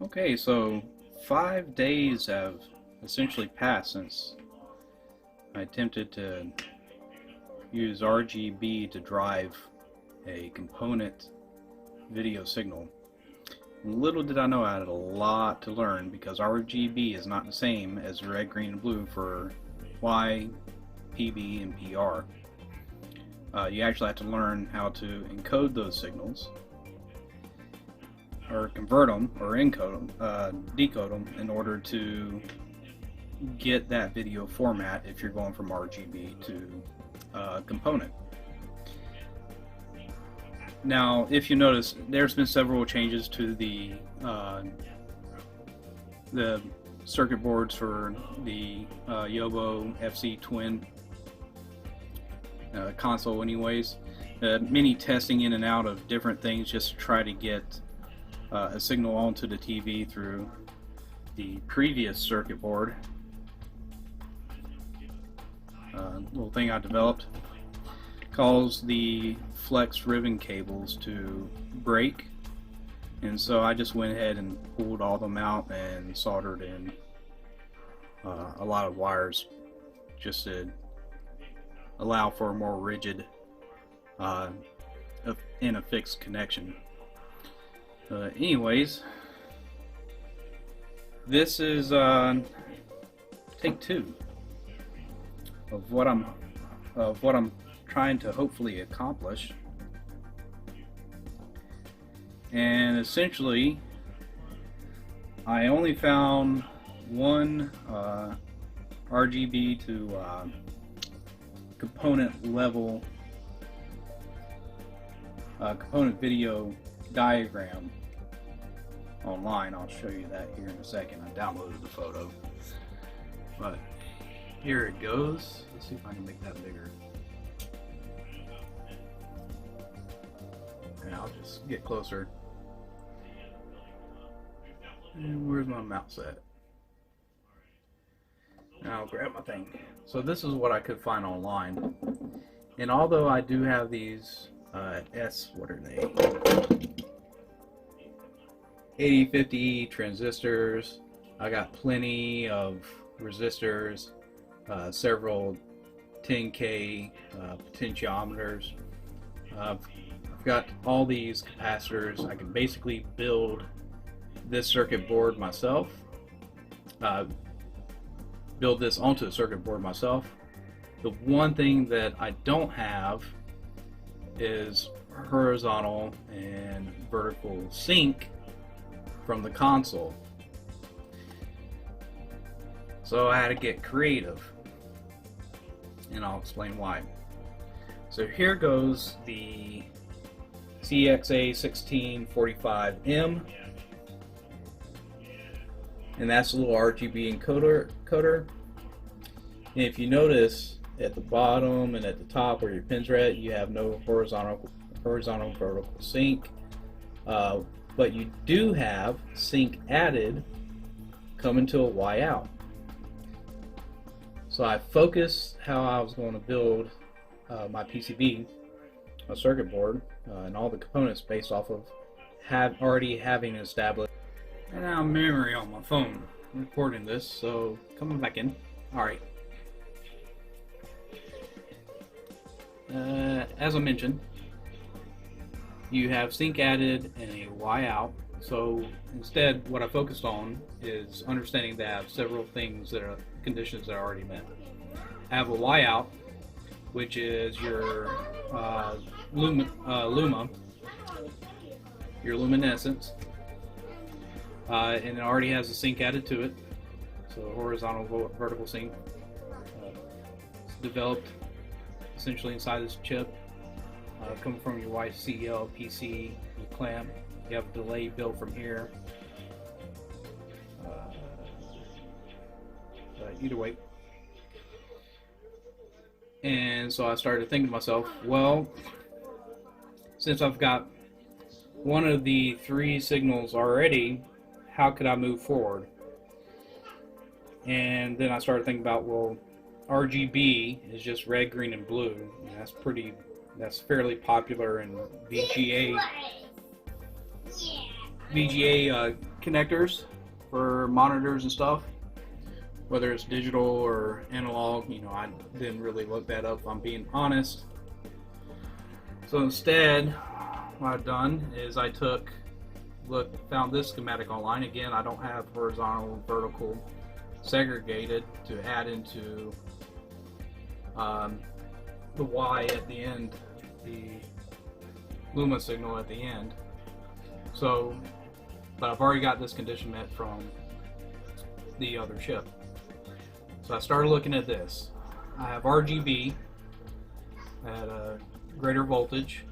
Okay, so 5 days have essentially passed since I attempted to use RGB to drive a component video signal. And little did I know I had a lot to learn, because RGB is not the same as red, green, and blue for YPb and PR. You actually have to learn how to encode those signals, or convert them, or encode them, decode them, in order to get that video format if you're going from RGB to component. Now, if you notice, there's been several changes to the circuit boards for the Yobo FC Twin console anyways. Many testing in and out of different things just to try to get a signal onto the TV through the previous circuit board. Little thing I developed caused the flex ribbon cables to break, and so I just went ahead and pulled all them out and soldered in a lot of wires just to allow for a more rigid and a fixed connection. Anyways, this is take 2 of what I'm trying to hopefully accomplish. And essentially, I only found one RGB to component level component video diagram online. I'll show you that here in a second. I downloaded the photo, but here it goes. Let's see if I can make that bigger. And I'll just get closer. And where's my mouse at? And I'll grab my thing. So this is what I could find online. And although I do have these what are they? 8050 transistors. I got plenty of resistors, several 10K potentiometers. I've got all these capacitors. I can basically build this circuit board myself, build this onto a circuit board myself. The one thing that I don't have is horizontal and vertical sync from the console. So I had to get creative, and I'll explain why. So here goes the CXA1645M, and that's a little RGB encoder. And if you notice at the bottom and at the top where your pins are at, you have no horizontal vertical sync, but you do have sync added coming to a Y out. So I focused how I was going to build my PCB, my circuit board, and all the components based off of already having established. And now memory on my phone recording this, so coming back in. Alright. As I mentioned, you have sync added and a Y out. So instead, what I focused on is understanding that I have several things that are conditions that are already met. I have a Y out, which is your luma, your luminescence, and it already has a sync added to it. So horizontal vertical sync. It's developed essentially inside this chip, coming from your YCL PC, your clamp. You have a delay built from here. Either way. And so I started thinking to myself, well, since I've got one of the 3 signals already, how could I move forward? And then I started thinking about, well, RGB is just red, green, and blue. And that's fairly popular in VGA connectors for monitors and stuff, whether it's digital or analog. You know, I didn't really look that up, if I'm being honest. So instead, what I've done is I found this schematic online. Again, I don't have horizontal and vertical segregated to add into the Y at the end, the luma signal at the end. So, but I've already got this condition met from the other chip. So I started looking at this. I have RGB at a greater voltage.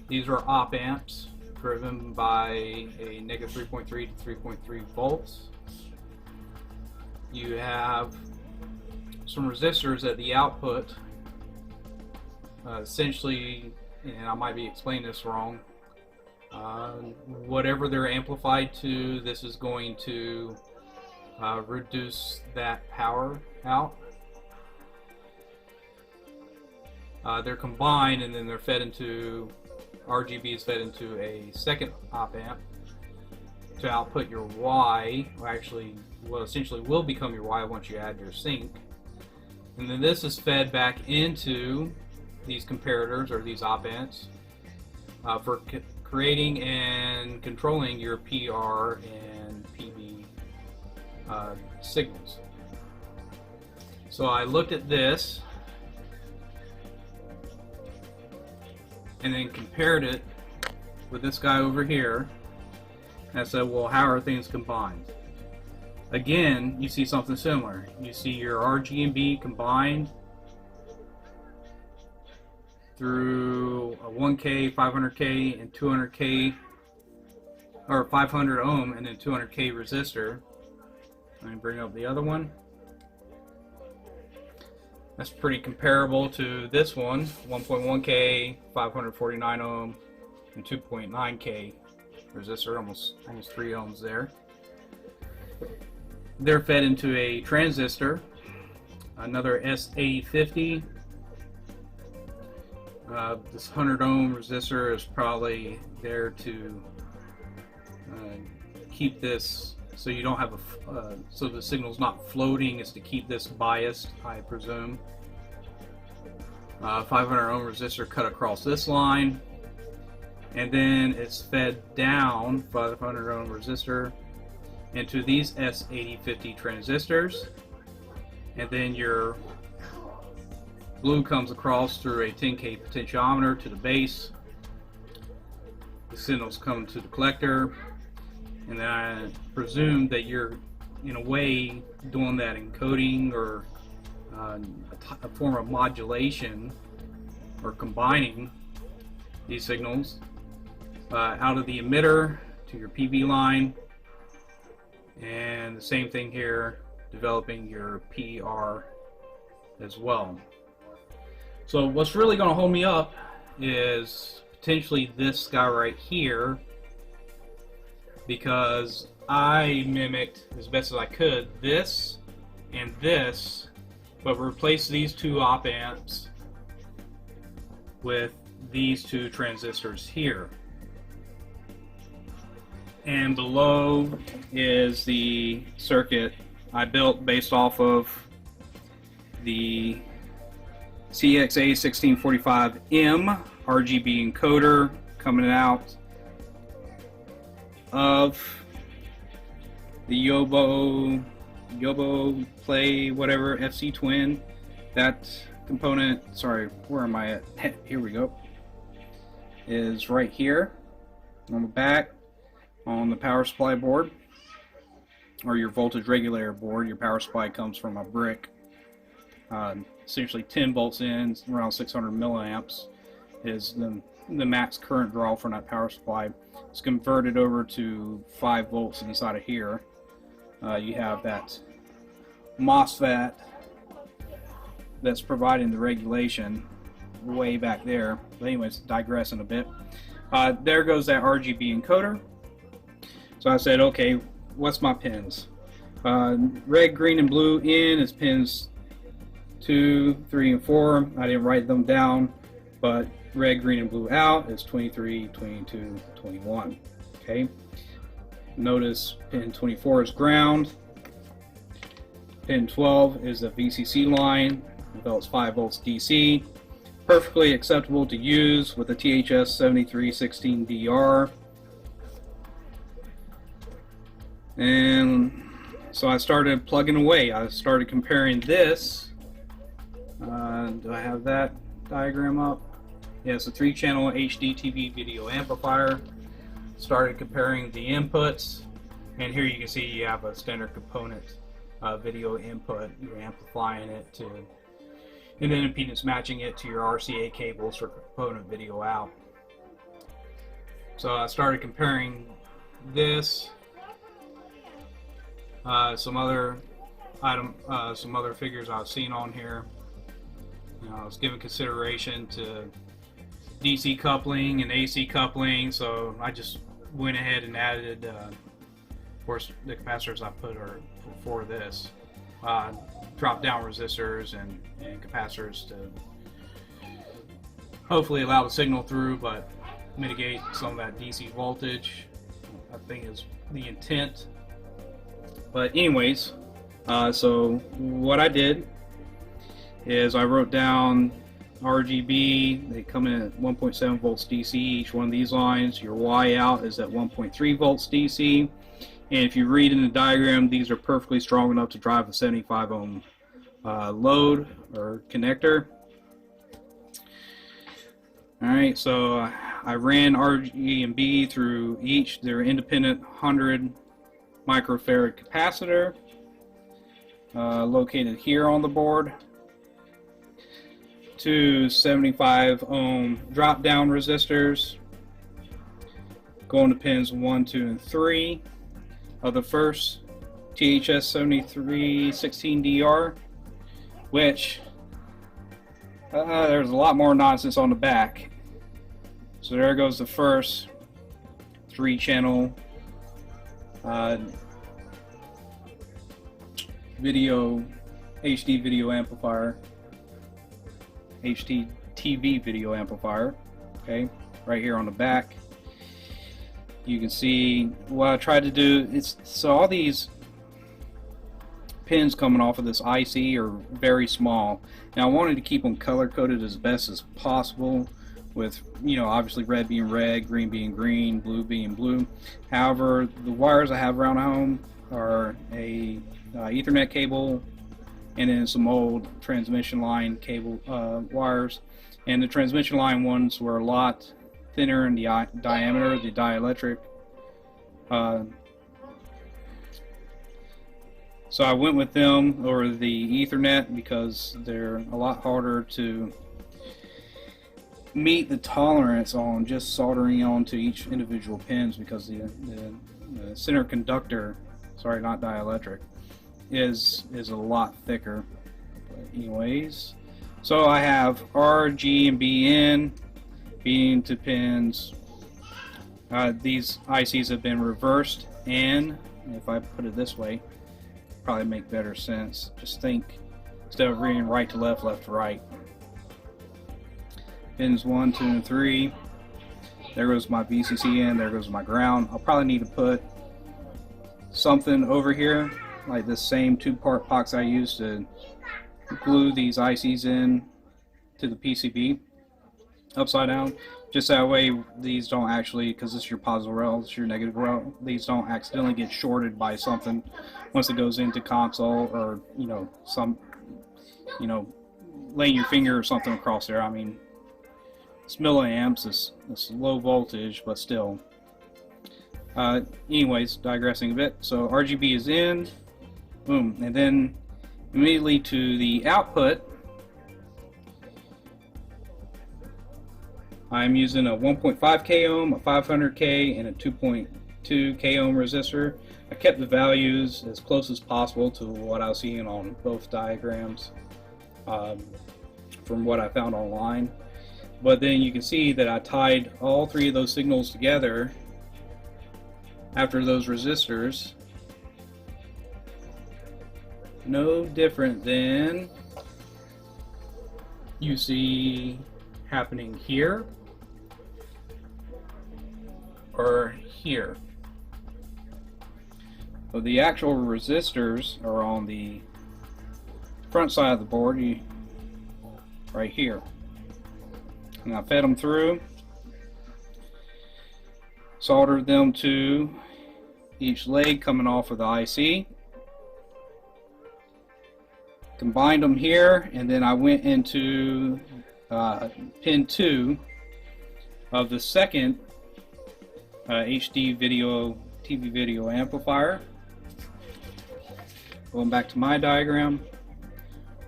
These are op amps driven by a negative 3.3 to 3.3 volts. You have some resistors at the output. Essentially, and I might be explaining this wrong, whatever they're amplified to, this is going to reduce that power out. They're combined, and then they're fed into, RGB is fed into a second op amp to output your Y, or actually well, essentially will become your Y once you add your sync. And then this is fed back into these comparators or these op-amps for creating and controlling your PR and PB signals. So I looked at this and then compared it with this guy over here, and I said, well, how are things combined? Again, you see something similar. You see your RGB combined through a 1K, 500K, and 200K, or 500 ohm and then 200K resistor. Let me bring up the other one. That's pretty comparable to this one, 1.1K, 549 ohm, and 2.9K resistor, almost 3 ohms there. They're fed into a transistor, another S8050. This 100 ohm resistor is probably there to keep this so you don't have a so the signal's not floating. Is to keep this biased, I presume. 500 ohm resistor cut across this line, and then it's fed down 500 ohm resistor into these S8050 transistors, and then your blue comes across through a 10K potentiometer to the base. The signals come to the collector, and then I presume that you're in a way doing that encoding or a form of modulation or combining these signals out of the emitter to your PB line, and the same thing here, developing your PR as well. So what's really going to hold me up is potentially this guy right here, because I mimicked as best as I could this and this, but replaced these two op amps with these two transistors here. And below is the circuit I built based off of the CXA1645M RGB encoder coming out of the Yobo Play whatever FC Twin. That component, sorry, where am I at? Here we go. Is right here on the back on the power supply board, or your voltage regulator board. Your power supply comes from a brick, essentially 10 volts in, around 600 milliamps is the max current draw from that power supply. It's converted over to 5 volts inside of here. You have that MOSFET that's providing the regulation way back there. But anyways, digressing a bit. There goes that RGB encoder. So I said, okay, what's my pins? Red, green, and blue in is pins 2, 3, and 4. I didn't write them down, but red, green, and blue out is 23, 22, 21. Okay. Notice pin 24 is ground. Pin 12 is the VCC line. Develops 5 volts DC. Perfectly acceptable to use with the THS7316DR. And so I started plugging away. I started comparing this. Do I have that diagram up? Yeah, it's a 3-channel HD TV video amplifier. Started comparing the inputs, and here you can see you have a standard component video input. You're amplifying it to, and then impedance matching it to your RCA cables for component video out. So I started comparing this, some other figures I've seen on here. You know, I was giving consideration to DC coupling and AC coupling, so I just went ahead and added, of course, the capacitors I put are for this, drop down resistors and capacitors to hopefully allow the signal through, but mitigate some of that DC voltage, I think is the intent. But anyways, so what I did is I wrote down RGB. They come in at 1.7 volts DC, each one of these lines. Your Y out is at 1.3 volts DC. And if you read in the diagram, these are perfectly strong enough to drive a 75 ohm load or connector. Alright, so I ran RGB through each. They're independent 100 microfarad capacitor located here on the board. Two 75 ohm drop down resistors going to pins 1, 2, and 3 of the first THS7316DR, which there's a lot more nonsense on the back. So there goes the first 3-channel HD video amplifier, HD TV video amplifier. Okay, right here on the back. You can see what I tried to do. So all these pins coming off of this IC are very small. Now I wanted to keep them color coded as best as possible, with, you know, obviously red being red, green being green, blue being blue. However, the wires I have around home are a Ethernet cable and then some old transmission line cable wires, and the transmission line ones were a lot thinner in the diameter, the dielectric. So I went with them over the Ethernet because they're a lot harder to meet the tolerance on just soldering onto each individual pins, because the center conductor, sorry, not dielectric, is a lot thicker. But anyways, so I have R, G, and B in, being to pins. These ICs have been reversed, and if I put it this way, probably make better sense. Just think, instead of reading right to left, left to right. Pins 1, 2, and 3. There goes my VCC in, there goes my ground. I'll probably need to put something over here, like this same 2-part box I used to glue these ICs in to the PCB upside down. Just that way these don't actually, because this is your positive rail, this is your negative rail, these don't accidentally get shorted by something once it goes into console, or, you know, some, you know, laying your finger or something across there. I mean, it's milliamps, it's low voltage, but still. Anyways, digressing a bit. So RGB is in, boom, and then immediately to the output, I'm using a 1.5 k ohm, a 500 k, and a 2.2 k ohm resistor. I kept the values as close as possible to what I was seeing on both diagrams from what I found online. But then you can see that I tied all 3 of those signals together after those resistors. No different than you see happening here or here. So the actual resistors are on the front side of the board, right here. And I fed them through, soldered them to each leg coming off of the IC, combined them here, and then I went into pin 2 of the second HD TV video amplifier. Going back to my diagram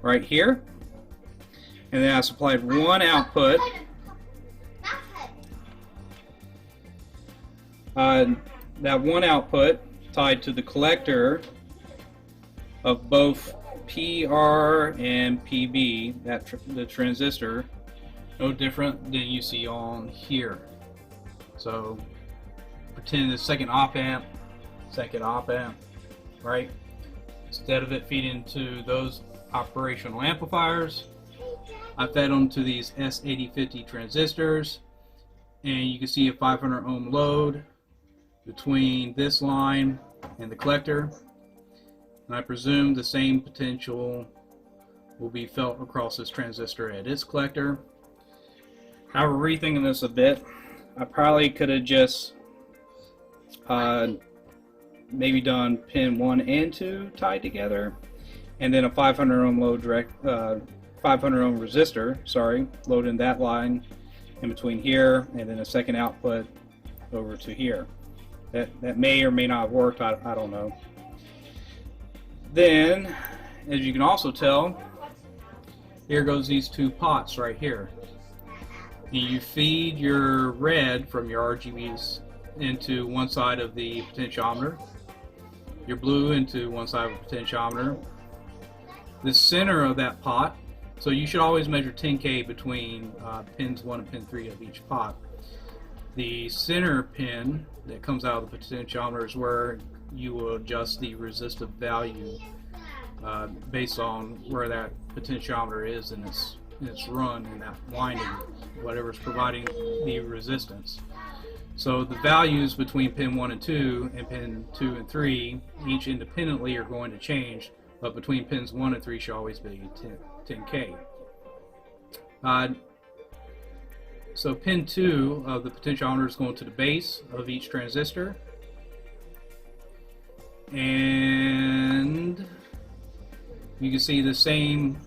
right here, and then I supplied one output. That one output tied to the collector of both PR and PB, the transistor, no different than you see on here. So pretend the second op amp, right? Instead of it feeding to those operational amplifiers, I fed them to these S8050 transistors, and you can see a 500 ohm load between this line and the collector. And I presume the same potential will be felt across this transistor at its collector. However, rethinking this a bit, I probably could have just maybe done pin 1 and 2 tied together, and then a 500 ohm load 500 ohm resistor, load in that line in between here, and then a second output over to here. That may or may not have worked, I don't know. Then, as you can also tell, here goes these two pots right here. And you feed your red from your RGBs into one side of the potentiometer, your blue into one side of the potentiometer. The center of that pot, so you should always measure 10K between pins 1 and pin 3 of each pot. The center pin that comes out of the potentiometer is where you will adjust the resistive value based on where that potentiometer is in its run in that winding, whatever's providing the resistance. So the values between pin 1 and 2 and pin 2 and 3 each independently are going to change, but between pins 1 and 3 should always be 10K. So pin 2 of the potentiometer is going to the base of each transistor, and you can see the same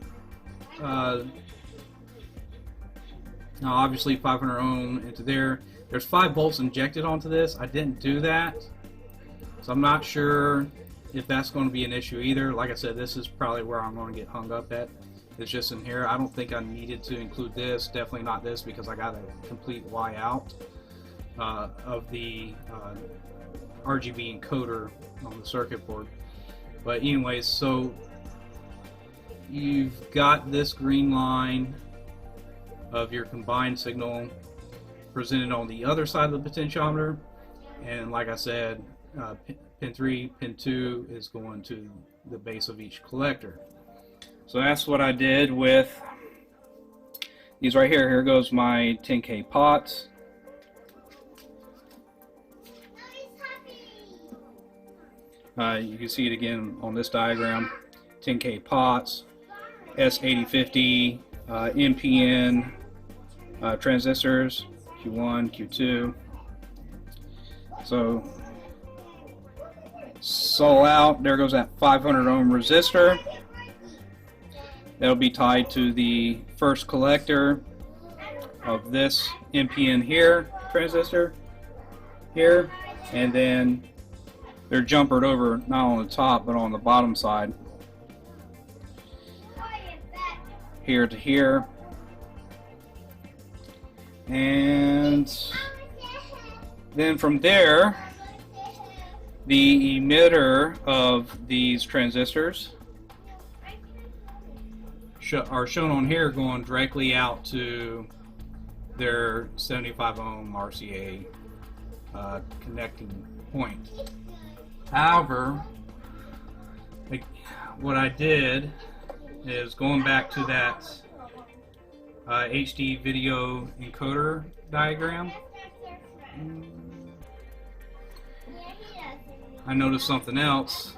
now obviously 500 ohm into there. There's 5 volts injected onto this. I didn't do that, so I'm not sure if that's going to be an issue either. Like I said, this is probably where I'm going to get hung up at. It's just in here. I don't think I needed to include this, definitely not this, because I got a complete Y out of the RGB encoder on the circuit board. But anyways, so you've got this green line of your combined signal presented on the other side of the potentiometer, and like I said, pin 3, pin 2 is going to the base of each collector. So that's what I did with these right here. Here goes my 10K pots. You can see it again on this diagram. 10K pots, S8050 NPN transistors, Q1, Q2. So out, there goes that 500 ohm resistor. That'll be tied to the first collector of this NPN here, transistor here, and then they're jumpered over not on the top but on the bottom side, here to here. And then from there, the emitter of these transistors are shown on here, going directly out to their 75 ohm RCA connecting point. However, what I did is going back to that HD video encoder diagram, I noticed something else.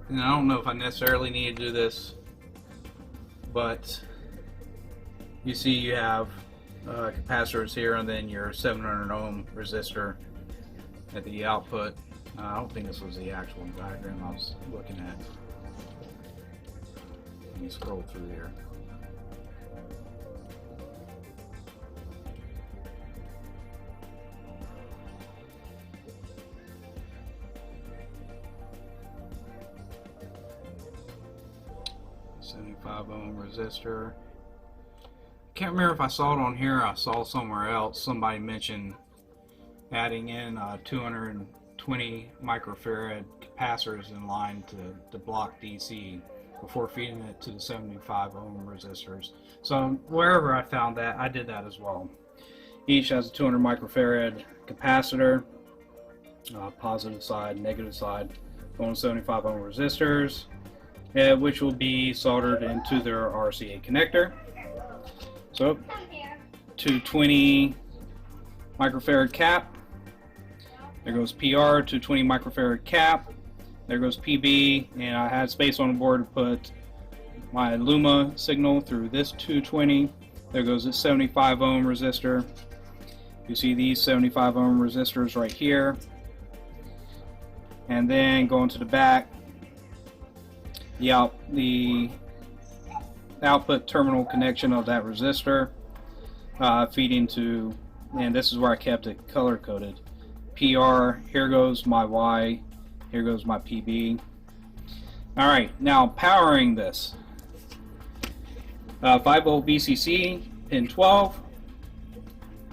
And I don't know if I necessarily need to do this, but you see you have capacitors here and then your 700 ohm resistor at the output. I don't think this was the actual diagram I was looking at. Let me scroll through here. Ohm resistor. Can't remember if I saw it on here or I saw somewhere else. Somebody mentioned adding in 220 microfarad capacitors in line to block DC before feeding it to the 75 ohm resistors. So wherever I found that, I did that as well. Each has a 200 microfarad capacitor, positive side, negative side, going to 75 ohm resistors. which will be soldered into their RCA connector. So 220 microfarad cap, there goes PR, 220 microfarad cap, there goes PB, and I had space on the board to put my Luma signal through this 220. There goes this 75 ohm resistor. You see these 75 ohm resistors right here. And then going to the back, the output terminal connection of that resistor, feeding to, and this is where I kept it color coded. PR, here goes my Y, here goes my PB. Alright, now powering this. 5 volt VCC, pin 12,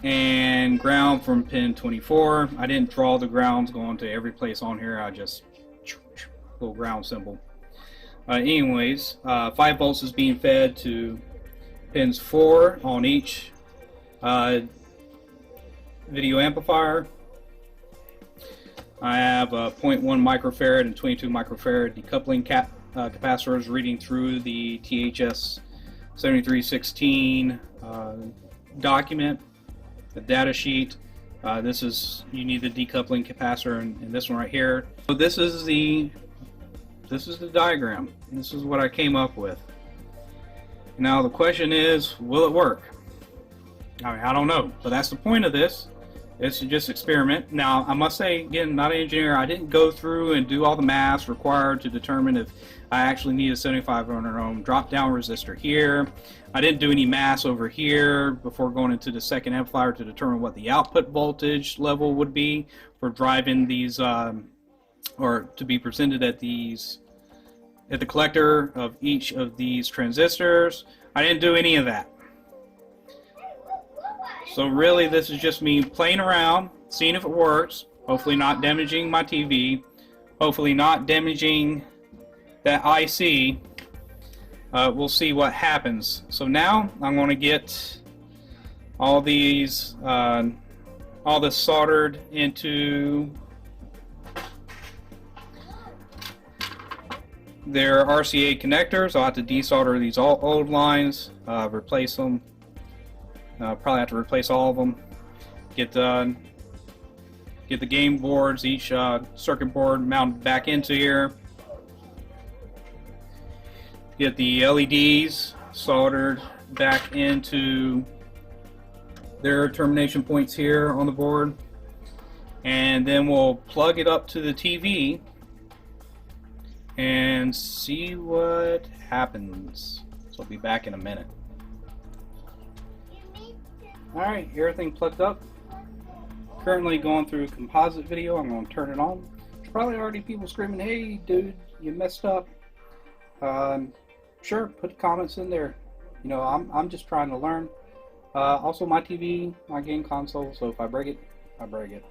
and ground from pin 24. I didn't draw the grounds going to every place on here, I just little ground symbol. Anyways, 5 volts is being fed to pins 4 on each video amplifier. I have a 0.1 microfarad and 22 microfarad decoupling capacitors reading through the THS 7316 document, the data sheet. This is, you need the decoupling capacitor and this one right here. So this is the diagram. This is what I came up with. Now the question is, will it work? I mean, I don't know, but that's the point of this. It's to just experiment. Now, I must say, again, not an engineer, I didn't go through and do all the math required to determine if I actually need a 7500 ohm drop down resistor here. I didn't do any math over here before going into the second amplifier to determine what the output voltage level would be for driving these, or to be presented at these, at the collector of each of these transistors. I didn't do any of that. So really this is just me playing around, seeing if it works, hopefully not damaging my TV, hopefully not damaging that IC. We'll see what happens. So now I'm going to get all these, all this soldered into their RCA connectors. I'll have to desolder these old lines, replace them. Probably have to replace all of them. Get the game boards, each circuit board mounted back into here. Get the LEDs soldered back into their termination points here on the board. And then we'll plug it up to the TV and see what happens. So I'll be back in a minute. Alright, everything plugged up. Currently going through composite video. I'm going to turn it on. There's probably already people screaming, "Hey dude, you messed up." Sure, put comments in there. You know, I'm just trying to learn. Also my TV, my game console, so if I break it, I break it.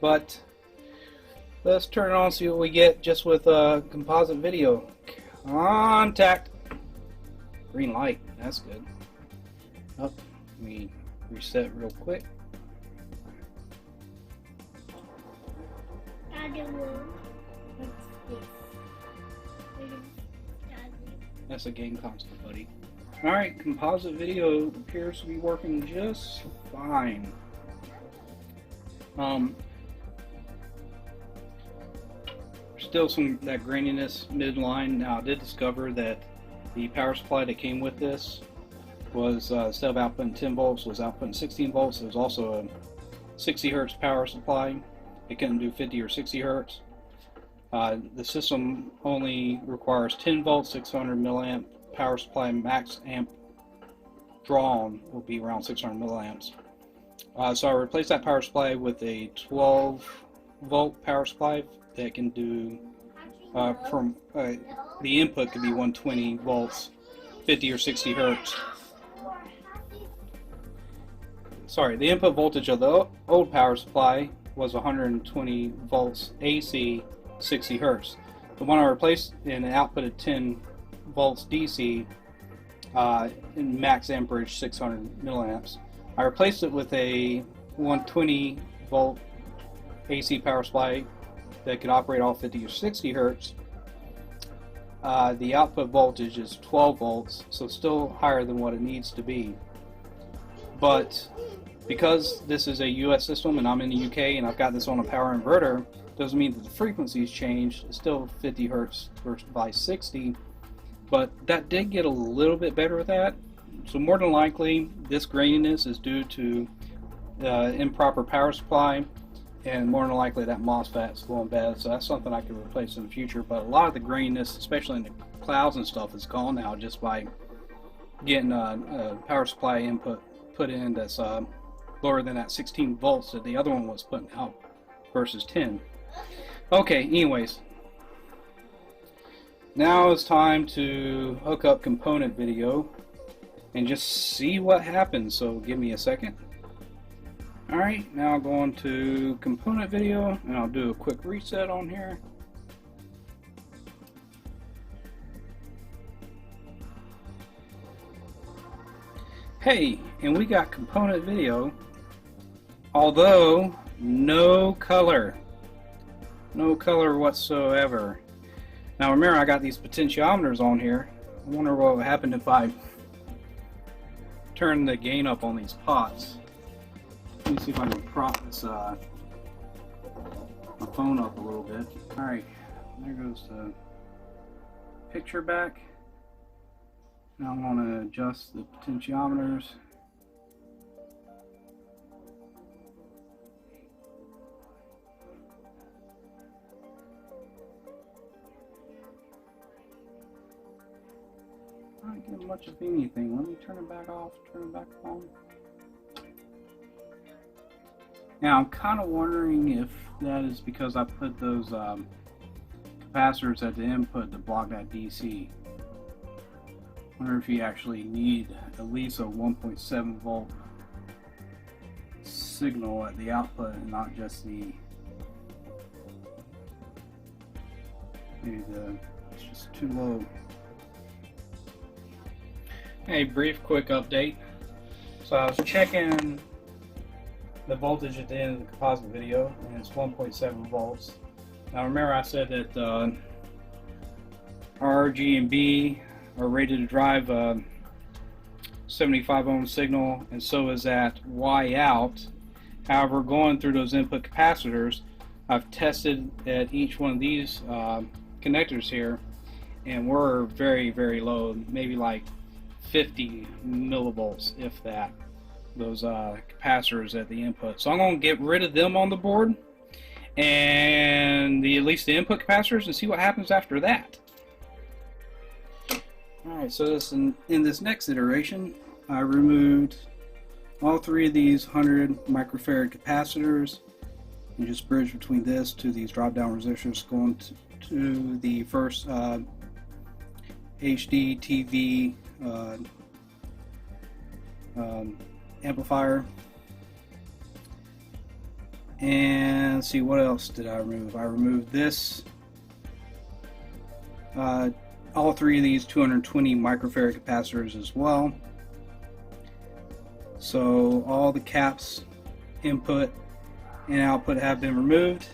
But let's turn it on and see what we get just with composite video. Contact. Green light, that's good. Oh. Let me reset real quick. That's a game console, buddy. Alright, composite video appears to be working just fine. Still some that graininess midline. Now I did discover that the power supply that came with this was instead of outputting 10 volts was outputting 16 volts. It was also a 60 hertz power supply. It couldn't do 50 or 60 hertz. The system only requires 10 volts, 600 milliamp power supply. Max amp drawn will be around 600 milliamps. So I replaced that power supply with a 12 volt power supply that can do from the input could be 120 volts, 50 or 60 hertz. Sorry, the input voltage of the old power supply was 120 volts AC, 60 hertz. The one I replaced and outputted 10 volts DC in max amperage 600 milliamps. I replaced it with a 120 volt AC power supply that could operate all 50 or 60 hertz. the output voltage is 12 volts, so still higher than what it needs to be. But because this is a US system and I'm in the UK and I've got this on a power inverter, doesn't mean that the frequency's changed. It's still 50 hertz by 60, but that did get a little bit better with that. So more than likely this graininess is due to improper power supply, and more than likely that MOSFET's going bad, so that's something I could replace in the future. But a lot of the graininess, especially in the clouds and stuff, is gone now just by getting power supply input put in that's lower than that 16 volts that the other one was putting out versus 10. Okay, anyways, now it's time to hook up component video and just see what happens, so give me a second. Alright, now I'll go on to component video and I'll do a quick reset on here. Hey, and we got component video, although no color. No color whatsoever. Now remember, I got these potentiometers on here. I wonder what would happen if I turn the gain up on these pots. Let me see if I can prop this my phone up a little bit. Alright, there goes the picture back. Now I'm going to adjust the potentiometers. I don't get much of anything. Let me turn it back off, turn it back on. Now I'm kind of wondering if that is because I put those capacitors at the input to block that DC. I wonder if you actually need at least a 1.7 volt signal at the output and not just the, maybe it's just too low. Hey, brief quick update. So I was checking the voltage at the end of the composite video, and it's 1.7 volts. Now remember, I said that RGB are rated to drive a 75 ohm signal, and so is that Y out. However, going through those input capacitors, I've tested at each one of these connectors here, and we're very, very low, maybe like 50 millivolts, if that, those capacitors at the input. So I'm going to get rid of them on the board, and at least the input capacitors, and see what happens after that. Alright, so in this next iteration, I removed all three of these 100 microfarad capacitors and just bridged between this to these drop down resistors going to the first HD TV amplifier. And let's see, what else did I remove? I removed this, all three of these 220 microfarad capacitors as well. So all the caps, input and output, have been removed.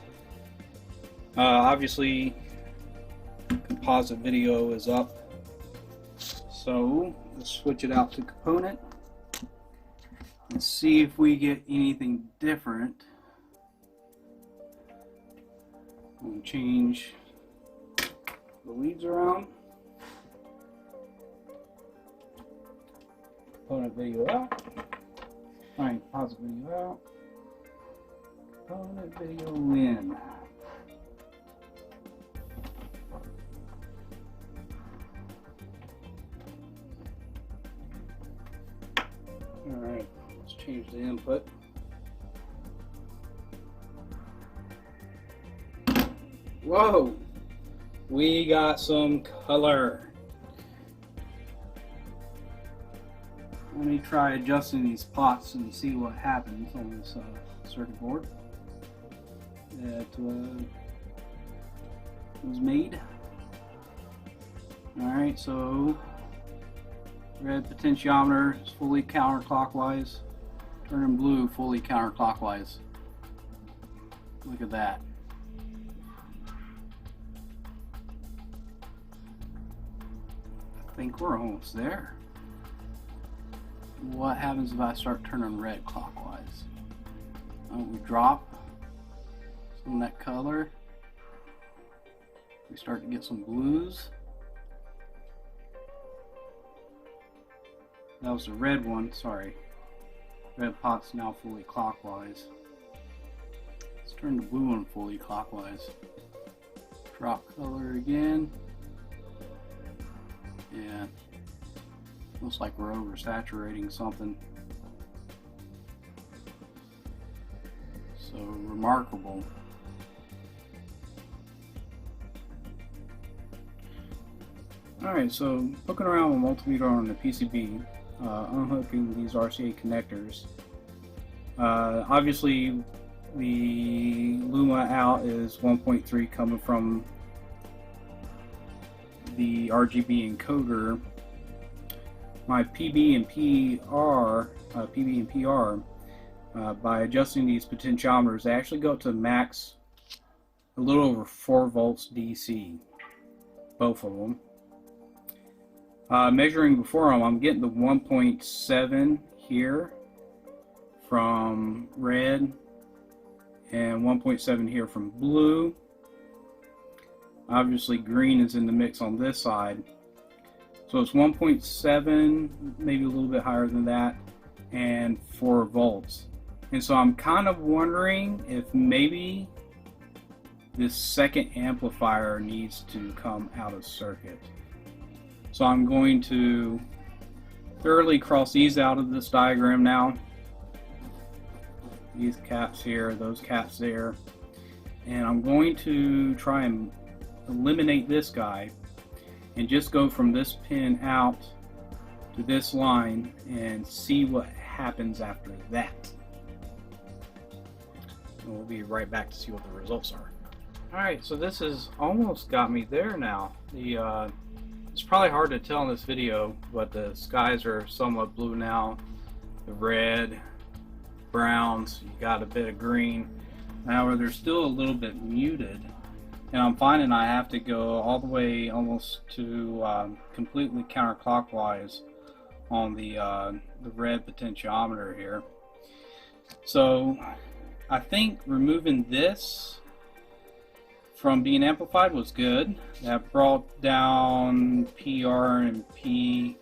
Obviously composite video is up, so let's switch it out to component and see if we get anything different. I'm going to change the leads around. Component video out. Alright, composite video out. Component video in. Alright, let's change the input. Whoa! We got some color. Let me try adjusting these pots and see what happens on this circuit board that was made. Alright, so red potentiometer is fully counterclockwise, turning blue fully counterclockwise. Look at that. think we're almost there. What happens if I start turning red clockwise? We drop some of that color. We start to get some blues. That was the red one, sorry. Red pot's now fully clockwise. Let's turn the blue one fully clockwise. Drop color again. Yeah. Looks like we're oversaturating something. So remarkable. Alright, so looking around with multimeter on the PCB, unhooking these RCA connectors. Obviously the Luma out is 1.3 coming from the RGB encoder. My PB and PR, by adjusting these potentiometers, they actually go up to max a little over 4 volts DC, both of them. Measuring before them, I'm getting the 1.7 here from red and 1.7 here from blue. Obviously green is in the mix on this side. So it's 1.7, maybe a little bit higher than that, and 4 volts. And so I'm kind of wondering if maybe this second amplifier needs to come out of circuit. So I'm going to thoroughly cross these out of this diagram now. These caps here, those caps there. And I'm going to try and eliminate this guy and just go from this pin out to this line and see what happens after that. And we'll be right back to see what the results are. Alright, so this has almost got me there now. It's probably hard to tell in this video, but the skies are somewhat blue now. The red, browns, you got a bit of green. However, they're still a little bit muted. And I'm finding I have to go all the way almost to completely counterclockwise on the red potentiometer here. So I think removing this from being amplified was good. That brought down PR and PB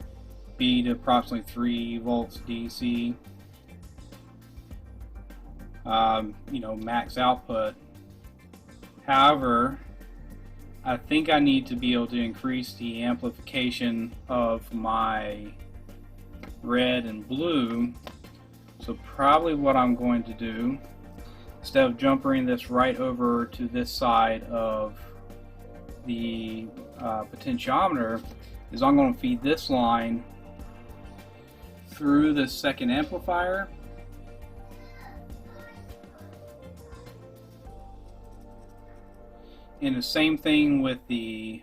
to approximately 3 volts DC. You know, max output. However, I think I need to be able to increase the amplification of my red and blue. So probably what I'm going to do, instead of jumpering this right over to this side of the potentiometer, is I'm going to feed this line through the second amplifier. And the same thing with the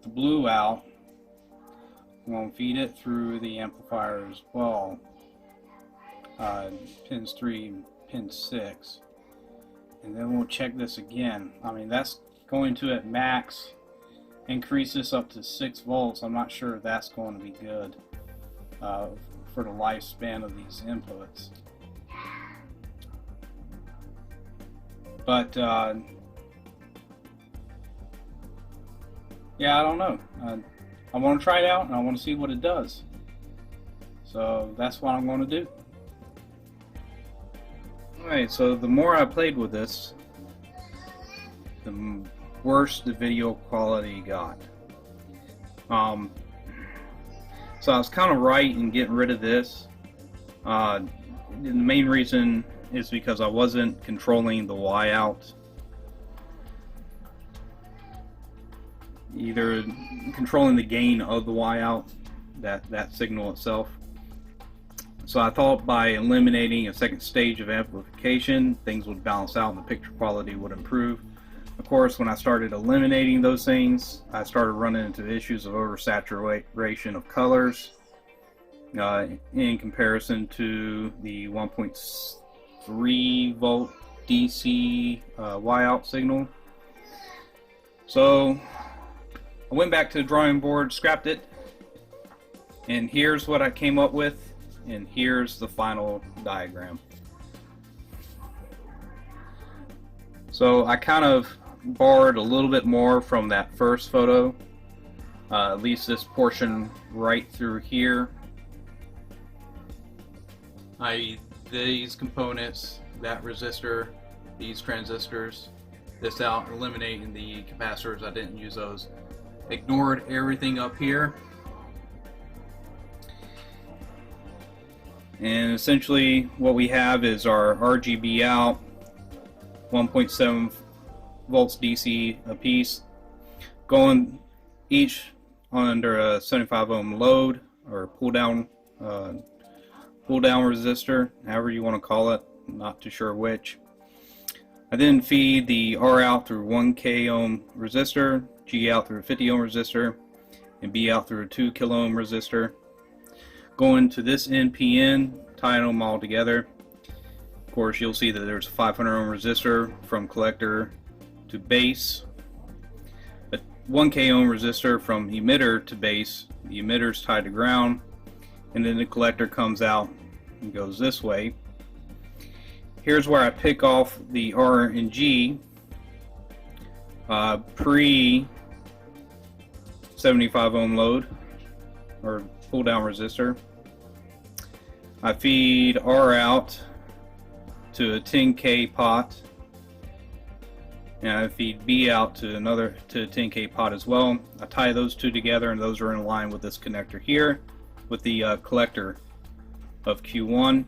blue out. I'm going to feed it through the amplifier as well. Pins 3 and pin 6. And then we'll check this again. I mean, that's going to at max. Increase this up to 6 volts. I'm not sure if that's going to be good for the lifespan of these inputs. But yeah, I don't know. I want to try it out and I want to see what it does. So that's what I'm going to do. Alright, so the more I played with this, the worse the video quality got. So I was kind of right in getting rid of this. The main reason is because I wasn't controlling the Y out. Either controlling the gain of the Y out, that signal itself. So I thought by eliminating a second stage of amplification, things would balance out and the picture quality would improve. Of course, when I started eliminating those things, I started running into issues of oversaturation of colors in comparison to the 1.3 volt DC Y out signal. So I went back to the drawing board, scrapped it, and here's what I came up with, and here's the final diagram. So I kind of borrowed a little bit more from that first photo, at least this portion right through here. These components, that resistor, these transistors, this out, eliminating the capacitors. I didn't use those. Ignored everything up here. And essentially what we have is our RGB out, 1.7 volts DC a piece, going each under a 75 ohm load or pull down resistor, however you want to call it, I'm not too sure which. I then feed the R out through 1k ohm resistor, G out through a 50 ohm resistor, and B out through a 2 kilo ohm resistor. Going to this NPN, tying them all together. Of course, you'll see that there's a 500 ohm resistor from collector to base, a 1k ohm resistor from emitter to base. The emitter's tied to ground, and then the collector comes out and goes this way. Here's where I pick off the R and G pre 75 ohm load or pull down resistor. I feed R out to a 10k pot, and I feed B out to a 10k pot as well. I tie those two together, and those are in line with this connector here with the collector of Q1.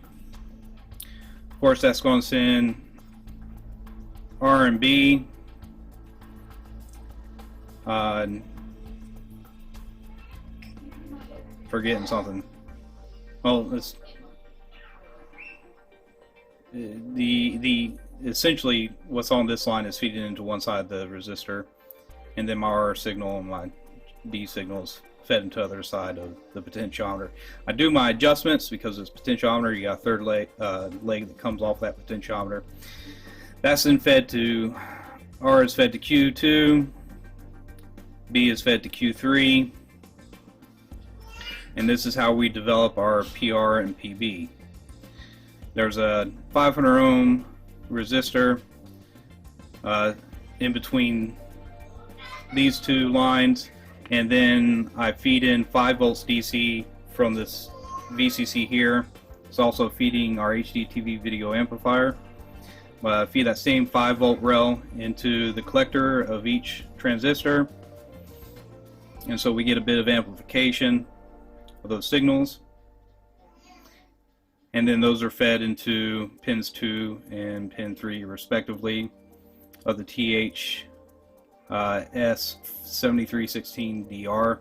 Of course, that's going to send R and B forgetting something. Well, it's the essentially what's on this line is feeding into one side of the resistor, and then my R signal and my D signals fed into the other side of the potentiometer. I do my adjustments because it's potentiometer. You got a third leg that comes off that potentiometer. That's then fed to R is fed to Q2, B is fed to Q3, and this is how we develop our PR and PB. There's a 500 ohm resistor in between these two lines, and then I feed in 5 volts DC from this VCC here. It's also feeding our HDTV video amplifier. Feed that same 5 volt rail into the collector of each transistor, and so we get a bit of amplification of those signals, and then those are fed into pins 2 and pin 3 respectively of the S7316DR.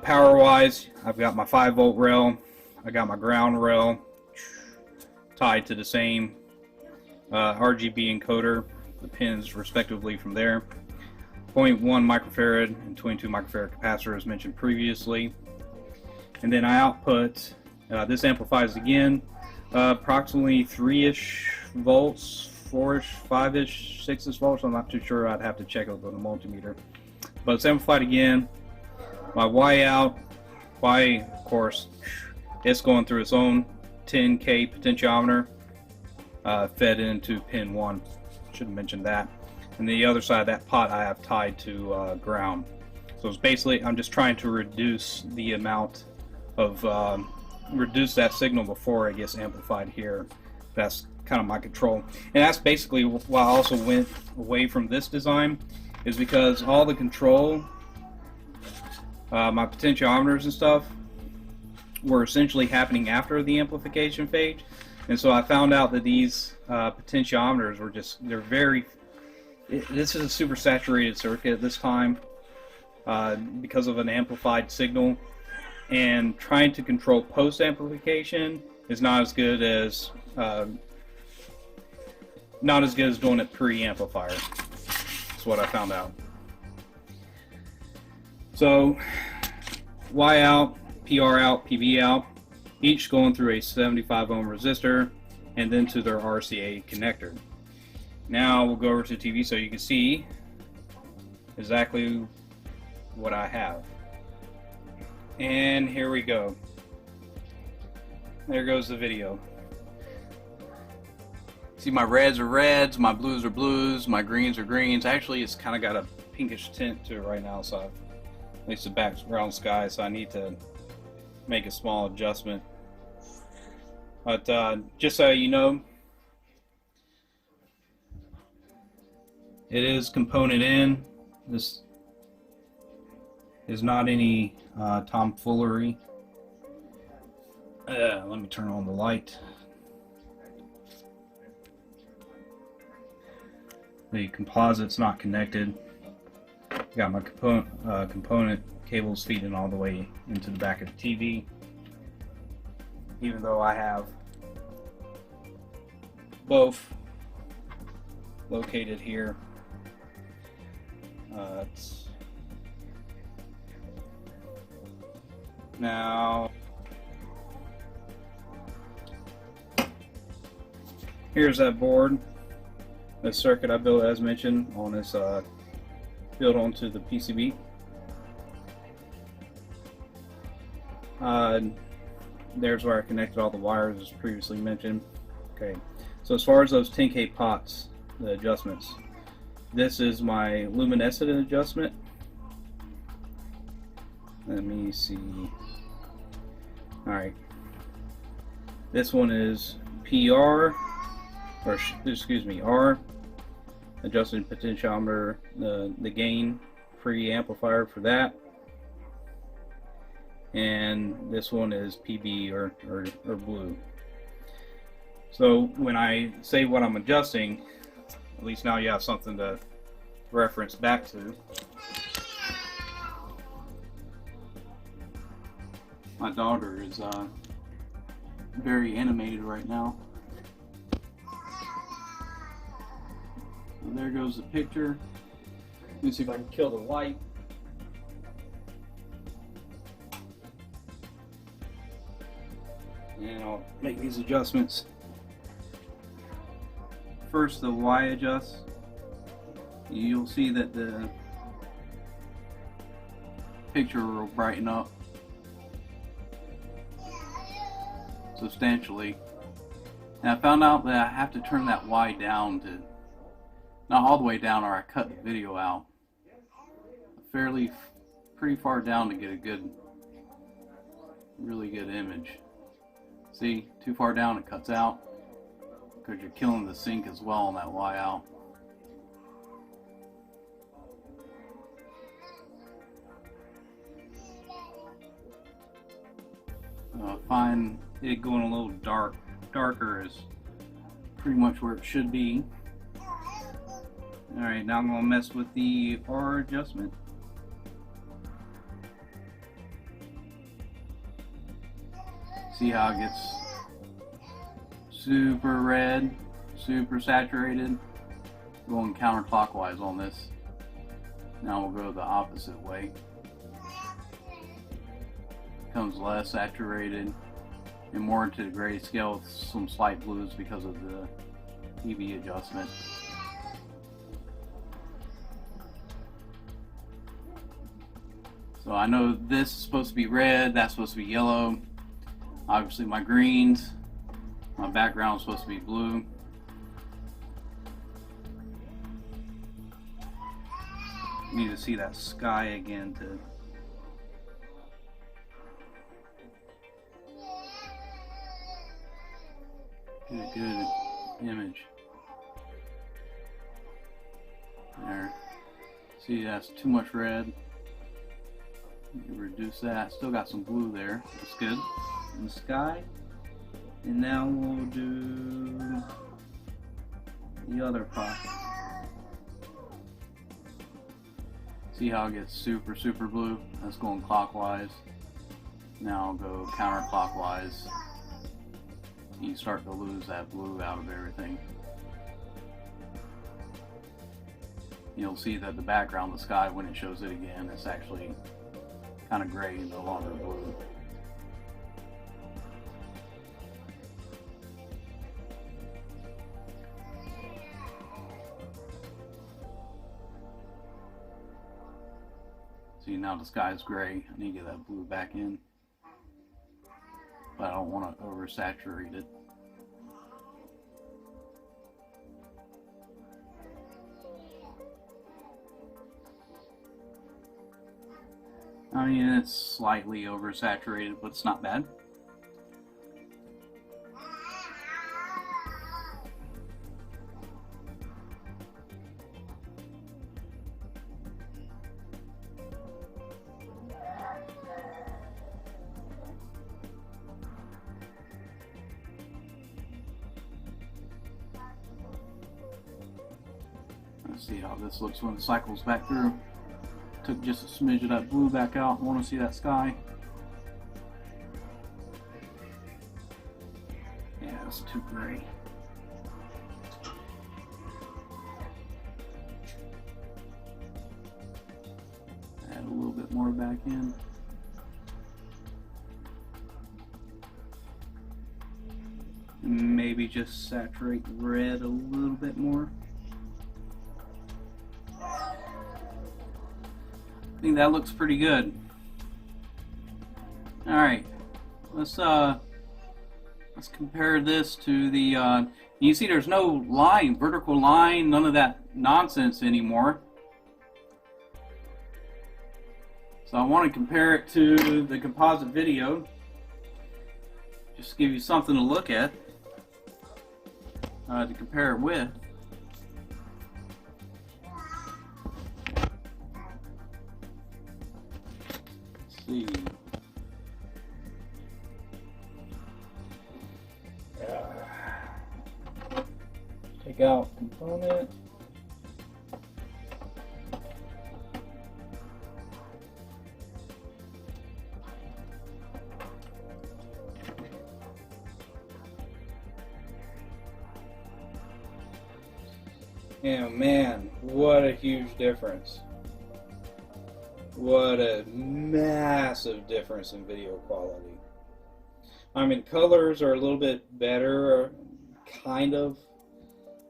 Power wise, I've got my 5 volt rail, I got my ground rail tied to the same RGB encoder, the pins respectively from there. 0.1 microfarad and 22 microfarad capacitor as mentioned previously. And then I output, this amplifies again, approximately 3-ish volts, 4-ish, 5-ish, 6-ish volts. I'm not too sure, I'd have to check it with a multimeter. But it's amplified again. My Y out, Y of course, it's going through its own 10k potentiometer, fed into pin 1. Should have mentioned that. And the other side of that pot I have tied to ground. So it's basically, I'm just trying to reduce the amount of, reduce that signal before it gets amplified here. That's kind of my control. And that's basically why I also went away from this design, is because all the control, my potentiometers and stuff, were essentially happening after the amplification phase. And so I found out that these potentiometers were just, they're very, this is a super saturated circuit at this time because of an amplified signal, and trying to control post amplification is not as good as doing it pre-amplifier. That's what I found out. So Y out, PR out, PB out, each going through a 75 ohm resistor and then to their RCA connector. Now we'll go over to TV so you can see exactly what I have. And here we go. There goes the video. See, my reds are reds, my blues are blues, my greens are greens. Actually, it's kind of got a pinkish tint to it right now, so at least the background sky, so I need to make a small adjustment. But just so you know, it is component in. This is not any tomfoolery. Let me turn on the light. The composite's not connected. Got my component cables feeding all the way into the back of the TV, even though I have both located here. Now here's that board, the circuit I built as mentioned on this built onto the PCB. There's where I connected all the wires as previously mentioned. Okay, so as far as those 10K pots, the adjustments, this is my luminescent adjustment. Let me see. Alright, this one is PR, or excuse me, R, adjusted potentiometer, the gain free amplifier for that. And this one is PB or blue. So when I say what I'm adjusting, at least now you have something to reference back to. My daughter is very animated right now. And there goes the picture. Let me see if I can kill the light. And I'll make these adjustments. First, the Y adjust. You'll see that the picture will brighten up substantially. And I found out that I have to turn that Y down to, not all the way down, or I cut the video out pretty far down to get a good, really good image. See, too far down it cuts out, because you're killing the sync as well on that Y out. I find it going a little darker is pretty much where it should be. Alright, now I'm going to mess with the R adjustment. See how it gets super red, super saturated? Going counterclockwise on this. Now we'll go the opposite way. Becomes less saturated and more into the grayscale with some slight blues because of the PB adjustment. So I know this is supposed to be red, that's supposed to be yellow. Obviously my greens, my background is supposed to be blue. Need to see that sky again to get a good image. There. See, that's too much red. Reduce that. Still got some blue there. That's good. In the sky. And now we'll do the other pocket. See how it gets super blue? That's going clockwise. Now I'll go counterclockwise. You start to lose that blue out of everything. You'll see that the background, the sky, when it shows it again, it's actually kind of gray, no longer blue. See, now the sky is gray. I need to get that blue back in, but I don't want to oversaturate it. I mean, it's slightly oversaturated, but it's not bad. Let's see how this looks when it cycles back through. Took just a smidge of that blue back out. Want to see that sky? Yeah, it's too gray. Add a little bit more back in. Maybe just saturate red a little bit more. I think that looks pretty good. All right, let's compare this to the. You see, there's no line, vertical line, none of that nonsense anymore. So I want to compare it to the composite video, just to give you something to look at, to compare it with. See. Take out component. Yeah, man, what a huge difference. What a massive difference in video quality. I mean, colors are a little bit better, kind of,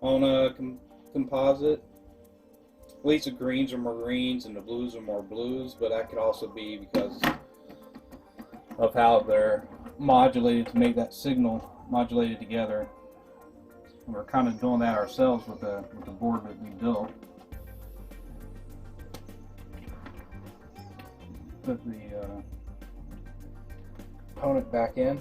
on a composite. At least the greens are more greens and the blues are more blues, but that could also be because of how they're modulated to make that signal modulated together. And we're kind of doing that ourselves with the board that we built. Put the component back in.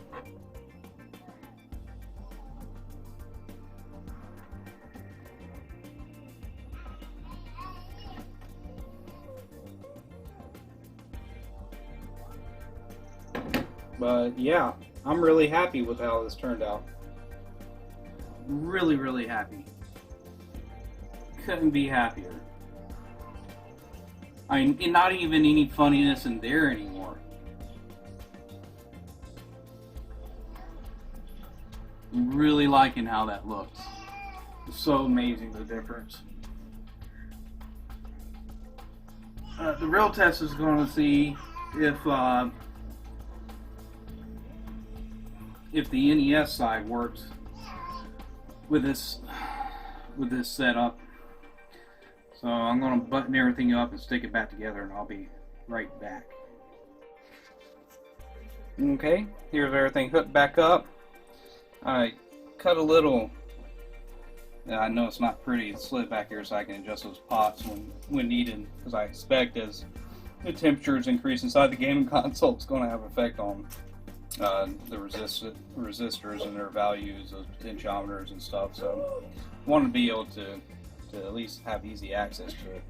But yeah, I'm really happy with how this turned out. Really, really happy. Couldn't be happier. I mean, not even any funniness in there anymore. I'm really liking how that looks. It's so amazing, the difference. The real test is going to see if the NES side works with this setup. So I'm going to button everything up and stick it back together, and I'll be right back. Okay, here's everything hooked back up. I cut a little. I know it's not pretty. It slid back here so I can adjust those pots when needed, because I expect as the temperatures increase inside the gaming console, it's going to have an effect on the resistors and their values, those potentiometers and stuff. So I want to be able to at least have easy access to it.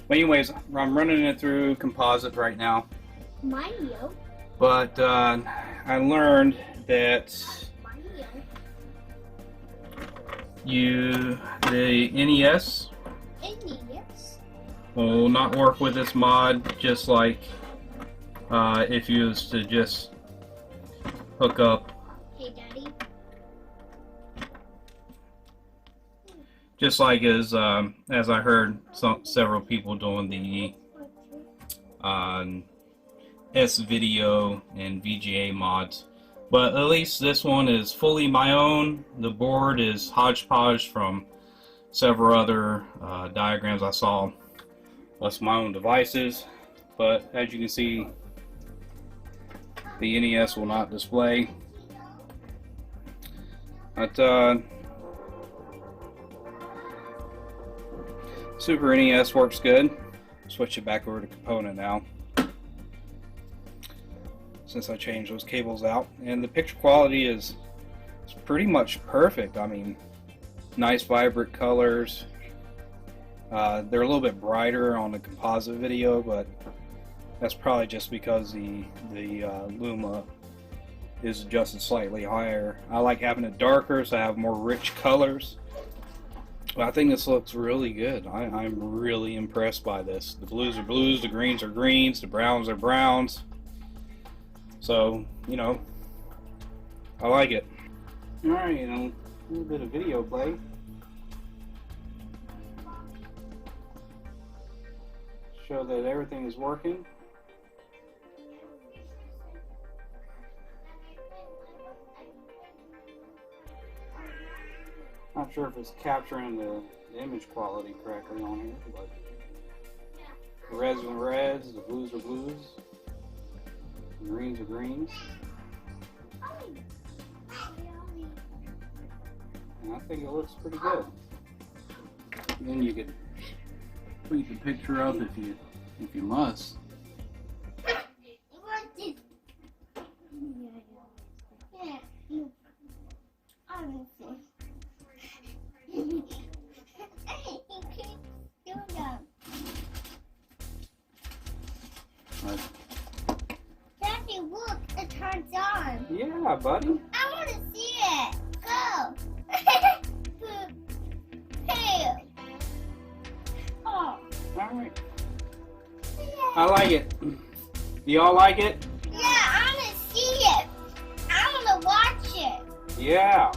But anyways, I'm running it through composite right now. Mario. But I learned that the NES will not work with this mod, just like if you was to just hook up. Hey, Daddy. Just like as I heard several people doing the S-Video and VGA mods. But at least this one is fully my own. The board is hodgepodge from several other diagrams I saw, plus my own devices. but as you can see, the NES will not display. But Super NES works good. Switch it back over to component now, since I changed those cables out, and the picture quality is pretty much perfect. I mean, nice vibrant colors. They're a little bit brighter on the composite video, but that's probably just because the Luma is adjusted slightly higher. I like having it darker so I have more rich colors. But I think this looks really good. I'm really impressed by this. The blues are blues, the greens are greens, the browns are browns. So, you know, I like it. Alright, you know, a little bit of video play. Show that everything is working. Not sure if it's capturing the image quality correctly on here, but the reds are reds, the blues are blues, the greens are greens. And I think it looks pretty good. And then you could tweak the picture up if you must. Daddy, look, it turns on. Yeah, buddy. I want to see it. Go. Hey. Oh. Alright. I like it. Y'all like it? Yeah, I want to see it. I want to watch it. Yeah.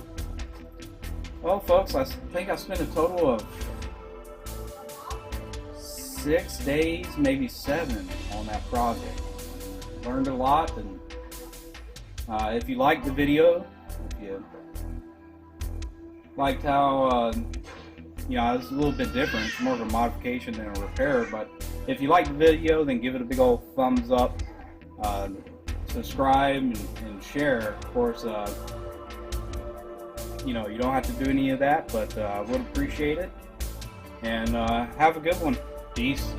Well, folks, I think I spent a total of 6 days, maybe 7, on that project. Learned a lot, and if you liked the video, if you liked how you know, it's a little bit different. It's more of a modification than a repair, but if you liked the video, then give it a big old thumbs up. Subscribe and share. Of course, you know, you don't have to do any of that, but I would appreciate it. And have a good one. Peace.